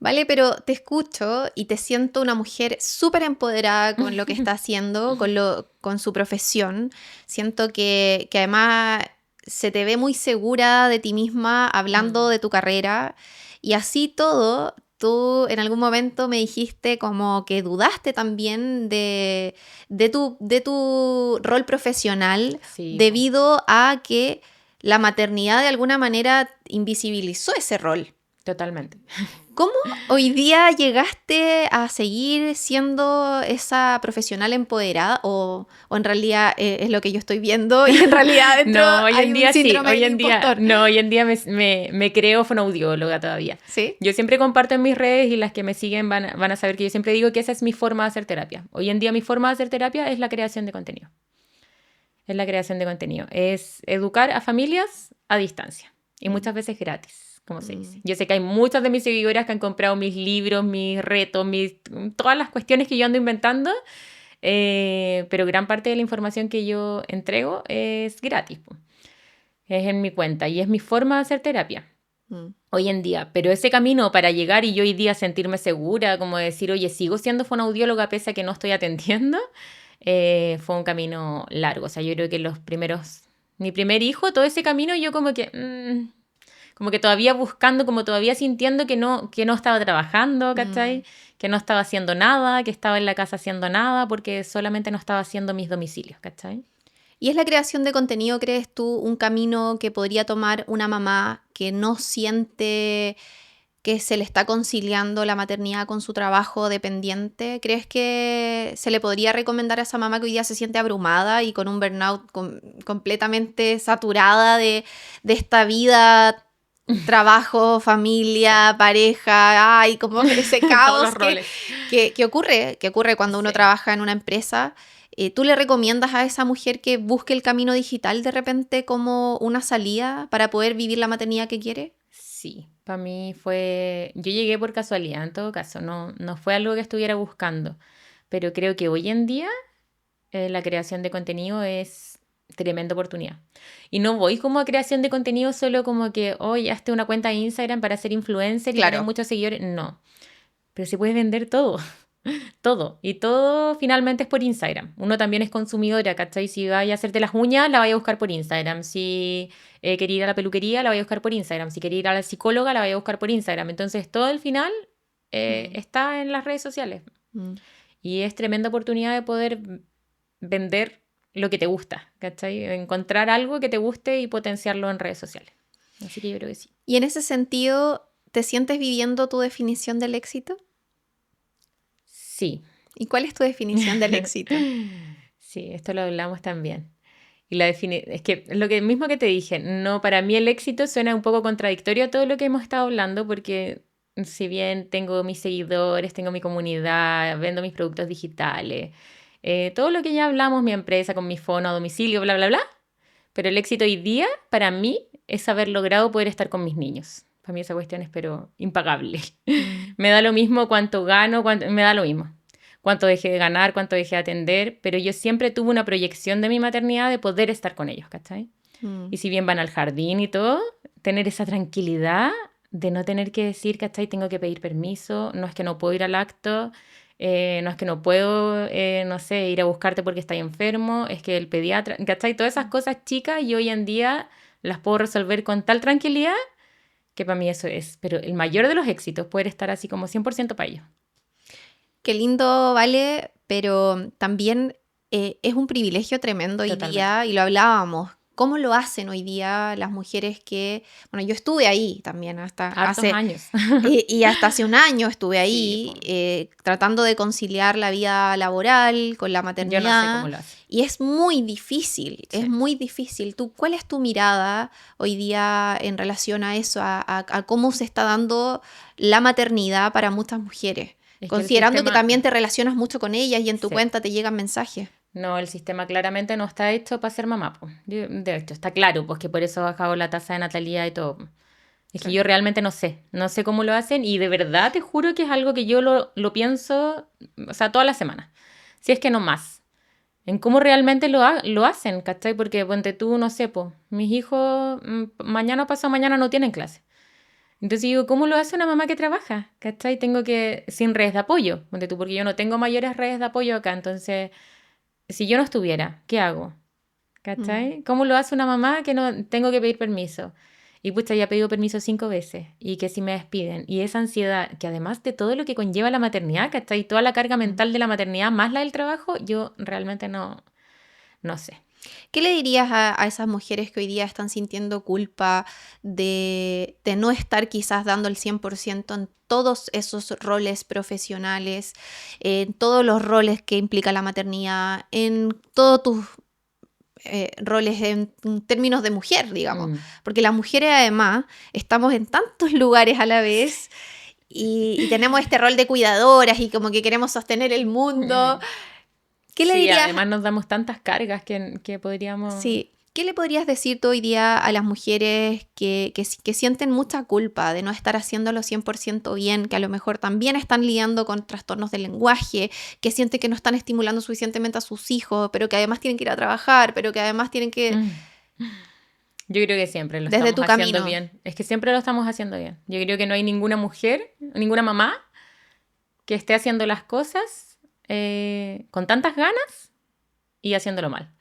Vale, pero te escucho y te siento una mujer súper empoderada con lo que está haciendo, con su profesión. Siento que además se te ve muy segura de ti misma hablando de tu carrera y así todo. Tú en algún momento me dijiste como que dudaste también de tu rol profesional Sí, debido a que la maternidad de alguna manera invisibilizó ese rol. totalmente. ¿Cómo hoy día llegaste a seguir siendo esa profesional empoderada? ¿O en realidad es lo que yo estoy viendo y en realidad dentro No, hoy hay en un día sí, síndrome hoy del en día, impostor? no, hoy en día me creo fonoaudióloga todavía. ¿Sí? Yo siempre comparto en mis redes y las que me siguen van a saber que yo siempre digo que esa es mi forma de hacer terapia. Hoy en día mi forma de hacer terapia es la creación de contenido. Es la creación de contenido. Es educar a familias a distancia y muchas veces gratis, como se dice. Yo sé que hay muchas de mis seguidoras que han comprado mis libros, mis retos, todas las cuestiones que yo ando inventando, pero gran parte de la información que yo entrego es gratis, po. Es en mi cuenta y es mi forma de hacer terapia hoy en día. Pero ese camino para llegar y yo hoy día sentirme segura, como decir, oye, sigo siendo fonoaudióloga pese a que no estoy atendiendo, fue un camino largo. O sea, yo creo que mi primer hijo, todo ese camino yo como que todavía buscando, como todavía sintiendo que no estaba trabajando, ¿cachai? Que no estaba haciendo nada, que estaba en la casa haciendo nada, porque solamente no estaba haciendo mis domicilios, ¿cachai? ¿Y es la creación de contenido, crees tú, un camino que podría tomar una mamá que no siente que se le está conciliando la maternidad con su trabajo dependiente? ¿Crees que se le podría recomendar a esa mamá que hoy día se siente abrumada y con un burnout completamente saturada de esta vida, trabajo, familia, pareja, ay, como ese Todos caos los roles. que ocurre cuando uno Sí. trabaja en una empresa? ¿Tú le recomiendas a esa mujer que busque el camino digital de repente como una salida para poder vivir la maternidad que quiere? Sí, para mí yo llegué por casualidad en todo caso, no fue algo que estuviera buscando, pero creo que hoy en día la creación de contenido es tremenda oportunidad. Y no voy como a creación de contenido solo como que, oye, hazte una cuenta de Instagram para ser influencer y Claro. tener muchos seguidores, no, pero se puede vender todo. Todo. Y todo finalmente es por Instagram. Uno también es consumidora, ¿cachai? Si vaya a hacerte las uñas, la vaya a buscar por Instagram. Si quería ir a la peluquería, la vaya a buscar por Instagram. Si quería ir a la psicóloga, la vaya a buscar por Instagram. Entonces, todo al final está en las redes sociales. Y es tremenda oportunidad de poder vender lo que te gusta, ¿cachai? Encontrar algo que te guste y potenciarlo en redes sociales. Así que yo creo que sí. Y en ese sentido, ¿te sientes viviendo tu definición del éxito? Sí. ¿Y cuál es tu definición del éxito? Sí, esto lo hablamos también. Y es que lo mismo que te dije, no, para mí el éxito suena un poco contradictorio a todo lo que hemos estado hablando, porque si bien tengo mis seguidores, tengo mi comunidad, vendo mis productos digitales, todo lo que ya hablamos, mi empresa con mi fono a domicilio, bla, bla, bla, pero el éxito hoy día, para mí, es haber logrado poder estar con mis niños. Para mí esa cuestión es, pero, impagable. Me da lo mismo cuánto gano, me da lo mismo cuánto dejé de ganar, cuánto dejé de atender, pero yo siempre tuve una proyección de mi maternidad de poder estar con ellos, ¿cachai? Y si bien van al jardín y todo, tener esa tranquilidad de no tener que decir, ¿cachai? Tengo que pedir permiso, no es que no puedo ir al acto, no es que no puedo, no sé, ir a buscarte porque estás enfermo, es que el pediatra, ¿cachai? Todas esas cosas chicas y hoy en día las puedo resolver con tal tranquilidad que para mí eso es, pero el mayor de los éxitos, poder estar así como 100% para ellos. Qué lindo, Vale, pero también es un privilegio tremendo hoy Totalmente. día, y lo hablábamos. ¿Cómo lo hacen hoy día las mujeres que, bueno, yo estuve ahí también Hartos años. y hasta hace un año estuve Sí, ahí po. tratando de conciliar la vida laboral con la Yo no sé cómo maternidad, lo hacen. y es muy difícil, es Sí. muy difícil. ¿Cuál es tu mirada hoy día en relación a eso, a cómo se está dando la maternidad para muchas mujeres? Es que el Considerando que sistema, también te relacionas mucho con ellas y en tu sí. cuenta te llegan mensajes. No, el sistema claramente no está hecho para ser mamá, po. De hecho, está claro, pues que por eso ha bajado la tasa de natalidad y todo. Es que Claro. yo realmente no sé cómo lo hacen y de verdad te juro que es algo que yo lo pienso, o sea, toda la semana, si es que no más, en cómo realmente lo hacen, ¿cachai? Porque ponte tú, no sé, po, mis hijos mañana o pasado mañana no tienen clase. Entonces digo, ¿cómo lo hace una mamá que trabaja? ¿Cachai? Tengo que, sin redes de apoyo, ponte tú, porque yo no tengo mayores redes de apoyo acá, entonces, si yo no estuviera, ¿qué hago? Mm. ¿Cachai? ¿Cómo lo hace una mamá que no tengo que pedir permiso? Y pucha, ya he pedido permiso 5 veces y que si me despiden. Y esa ansiedad, que además de todo lo que conlleva la maternidad, ¿cachai? Toda la carga Mm. mental de la maternidad más la del trabajo, yo realmente no sé. ¿Qué le dirías a esas mujeres que hoy día están sintiendo culpa de no estar quizás dando el 100% en todos esos roles profesionales, en todos los roles que implica la maternidad, en todos tus roles en términos de mujer, digamos? Mm. Porque las mujeres además estamos en tantos lugares a la vez y tenemos este rol de cuidadoras y como que queremos sostener el mundo. ¿Qué le Sí, dirías? además nos damos tantas cargas que podríamos... Sí. ¿Qué le podrías decir tú hoy día a las mujeres que sienten mucha culpa de no estar haciéndolo 100% bien, que a lo mejor también están lidiando con trastornos del lenguaje, que sienten que no están estimulando suficientemente a sus hijos, pero que además tienen que ir a trabajar, pero que además tienen que... Mm. Yo creo que siempre lo Desde estamos tu haciendo camino. bien. Es que siempre lo estamos haciendo bien. Yo creo que no hay ninguna mujer, ninguna mamá que esté haciendo las cosas con tantas ganas y haciéndolo mal.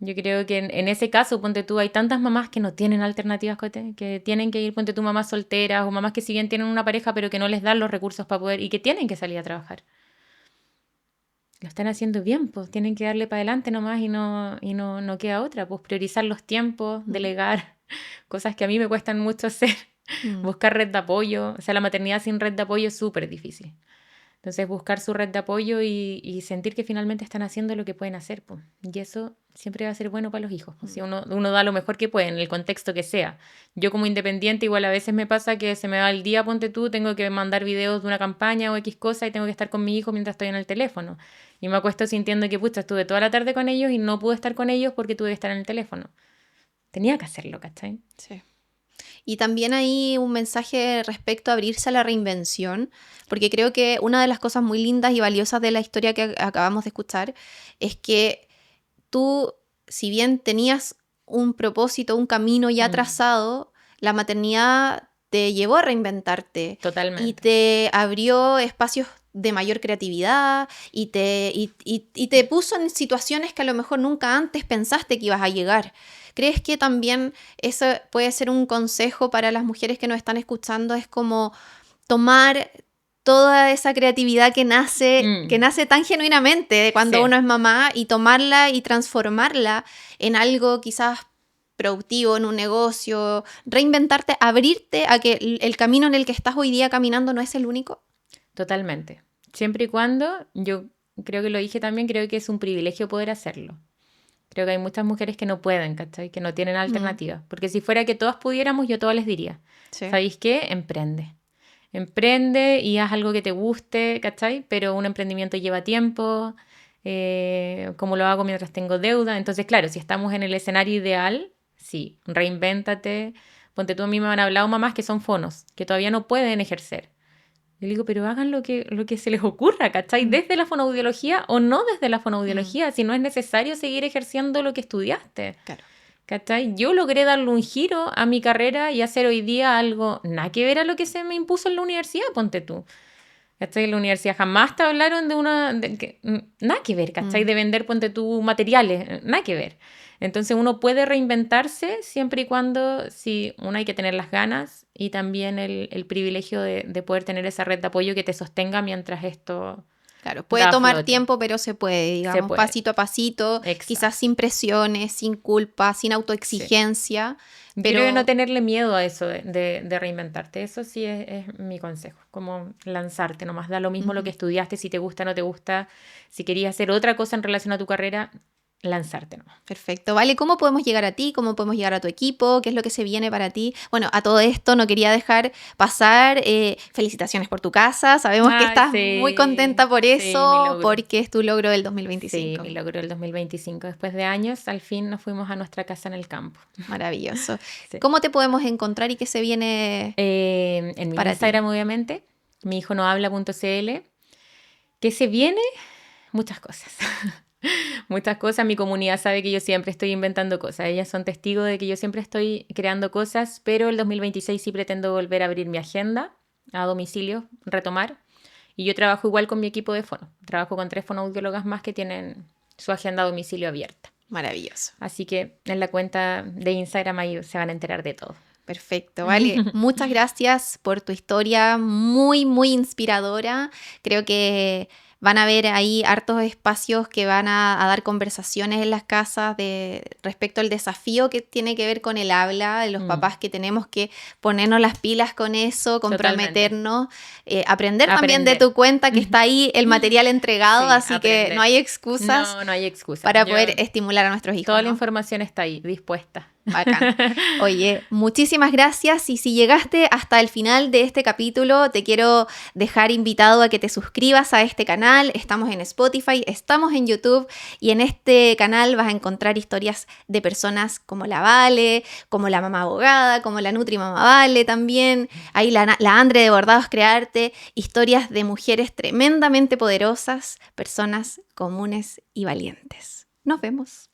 Yo creo que en ese caso, ponte tú, hay tantas mamás que no tienen alternativas, que tienen que ir, ponte tú, mamás solteras o mamás que si bien tienen una pareja pero que no les dan los recursos para poder y que tienen que salir a trabajar. Lo están haciendo bien, pues tienen que darle para adelante nomás y no queda otra, pues priorizar los tiempos, Mm. delegar, cosas que a mí me cuestan mucho hacer, Mm. buscar red de apoyo, o sea, la maternidad sin red de apoyo es súper difícil. Entonces, buscar su red de apoyo y sentir que finalmente están haciendo lo que pueden hacer, pues. Y eso siempre va a ser bueno para los hijos, pues. Si uno da lo mejor que puede, en el contexto que sea. Yo como independiente, igual a veces me pasa que se me va el día, ponte tú, tengo que mandar videos de una campaña o X cosa y tengo que estar con mi hijo mientras estoy en el teléfono. Y me acuesto sintiendo que, pucha, estuve toda la tarde con ellos y no pude estar con ellos porque tuve que estar en el teléfono. Tenía que hacerlo, ¿cachai? Sí. Y también hay un mensaje respecto a abrirse a la reinvención, porque creo que una de las cosas muy lindas y valiosas de la historia que acabamos de escuchar es que tú, si bien tenías un propósito, un camino ya trazado, la maternidad te llevó a reinventarte y Totalmente. te abrió espacios de mayor creatividad y te puso en situaciones que a lo mejor nunca antes pensaste que ibas a llegar. ¿Crees que también eso puede ser un consejo para las mujeres que nos están escuchando? Es como tomar toda esa creatividad que nace tan genuinamente de cuando Sí. uno es mamá y tomarla y transformarla en algo quizás productivo, en un negocio, reinventarte, abrirte a que el camino en el que estás hoy día caminando no es el único. Totalmente. Siempre y cuando, yo creo que lo dije también, creo que es un privilegio poder hacerlo. Creo que hay muchas mujeres que no pueden, ¿cachai? Que no tienen Mm. alternativa. Porque si fuera que todas pudiéramos, yo a todas les diría, Sí. ¿sabéis qué? Emprende. Emprende y haz algo que te guste, ¿cachai? Pero un emprendimiento lleva tiempo, como lo hago mientras tengo deuda. Entonces, claro, si estamos en el escenario ideal, sí, reinvéntate. Ponte tú, a mí me han hablado mamás que son fonos, que todavía no pueden ejercer. Yo le digo, pero hagan lo que se les ocurra, ¿cachai? Mm. Desde la fonoaudiología o no desde la Mm. fonoaudiología, si no es necesario seguir ejerciendo lo que estudiaste. Claro. ¿Cachai? Yo logré darle un giro a mi carrera y hacer hoy día algo nada que ver a lo que se me impuso en la universidad, ponte tú. ¿Cachai? En la universidad jamás te hablaron de nada que ver, ¿cachai? De vender, ponte tú, materiales, nada que ver. Entonces uno puede reinventarse siempre y cuando, sí, uno hay que tener las ganas y también el privilegio de poder tener esa red de apoyo que te sostenga mientras esto Claro, puede da a tomar flote. tiempo, pero se puede, Se digamos, puede. pasito a pasito, Exacto. quizás sin presiones, sin culpa, sin autoexigencia. Yo Pero creo que no tenerle miedo a eso de reinventarte. Eso sí es mi consejo. Como lanzarte nomás. Da lo mismo lo que estudiaste, si te gusta o no te gusta. Si querías hacer otra cosa en relación a tu carrera, lanzarte nomás. Perfecto. Vale, ¿cómo podemos llegar a ti? ¿Cómo podemos llegar a tu equipo? ¿Qué es lo que se viene para ti? Bueno, a todo esto no quería dejar pasar. Felicitaciones por tu casa. Sabemos que Ay, estás muy contenta por sí, mi eso, logro. porque es tu logro del Sí, 2025. mi logro del 2025. Después de años, al fin nos fuimos a nuestra casa en el campo. Maravilloso. Sí. ¿Cómo te podemos encontrar y qué se viene En mi para ti? Instagram, obviamente, mi hijo no habla.cl. ¿Qué se viene? Muchas cosas. Muchas cosas. Mi comunidad sabe que yo siempre estoy inventando cosas. Ellas son testigos de que yo siempre estoy creando cosas, pero el 2026 sí pretendo volver a abrir mi agenda a domicilio, retomar. Y yo trabajo igual con mi equipo de fono. Trabajo con 3 fonoaudiólogas más que tienen su agenda a domicilio abierta. Maravilloso. Así que en la cuenta de Instagram ahí se van a enterar de todo. Perfecto, vale. Muchas gracias por tu historia, muy, muy inspiradora. Creo que van a haber ahí hartos espacios que van a dar conversaciones en las casas respecto al desafío que tiene que ver con el habla, de los papás que tenemos que ponernos las pilas con eso, comprometernos, aprender también de tu cuenta que está ahí el material entregado, Sí, así que aprender. no hay excusas No hay excusa. para poder estimular a nuestros hijos. Toda la ¿no? información está ahí, dispuesta. Bacán. Oye, muchísimas gracias y si llegaste hasta el final de este capítulo, te quiero dejar invitado a que te suscribas a este canal. Estamos en Spotify, estamos en YouTube y en este canal vas a encontrar historias de personas como la Vale, como la mamá abogada, como la Nutri Mamá Vale también. Ahí la Andre de Bordados Crearte, historias de mujeres tremendamente poderosas, personas comunes y valientes. Nos vemos.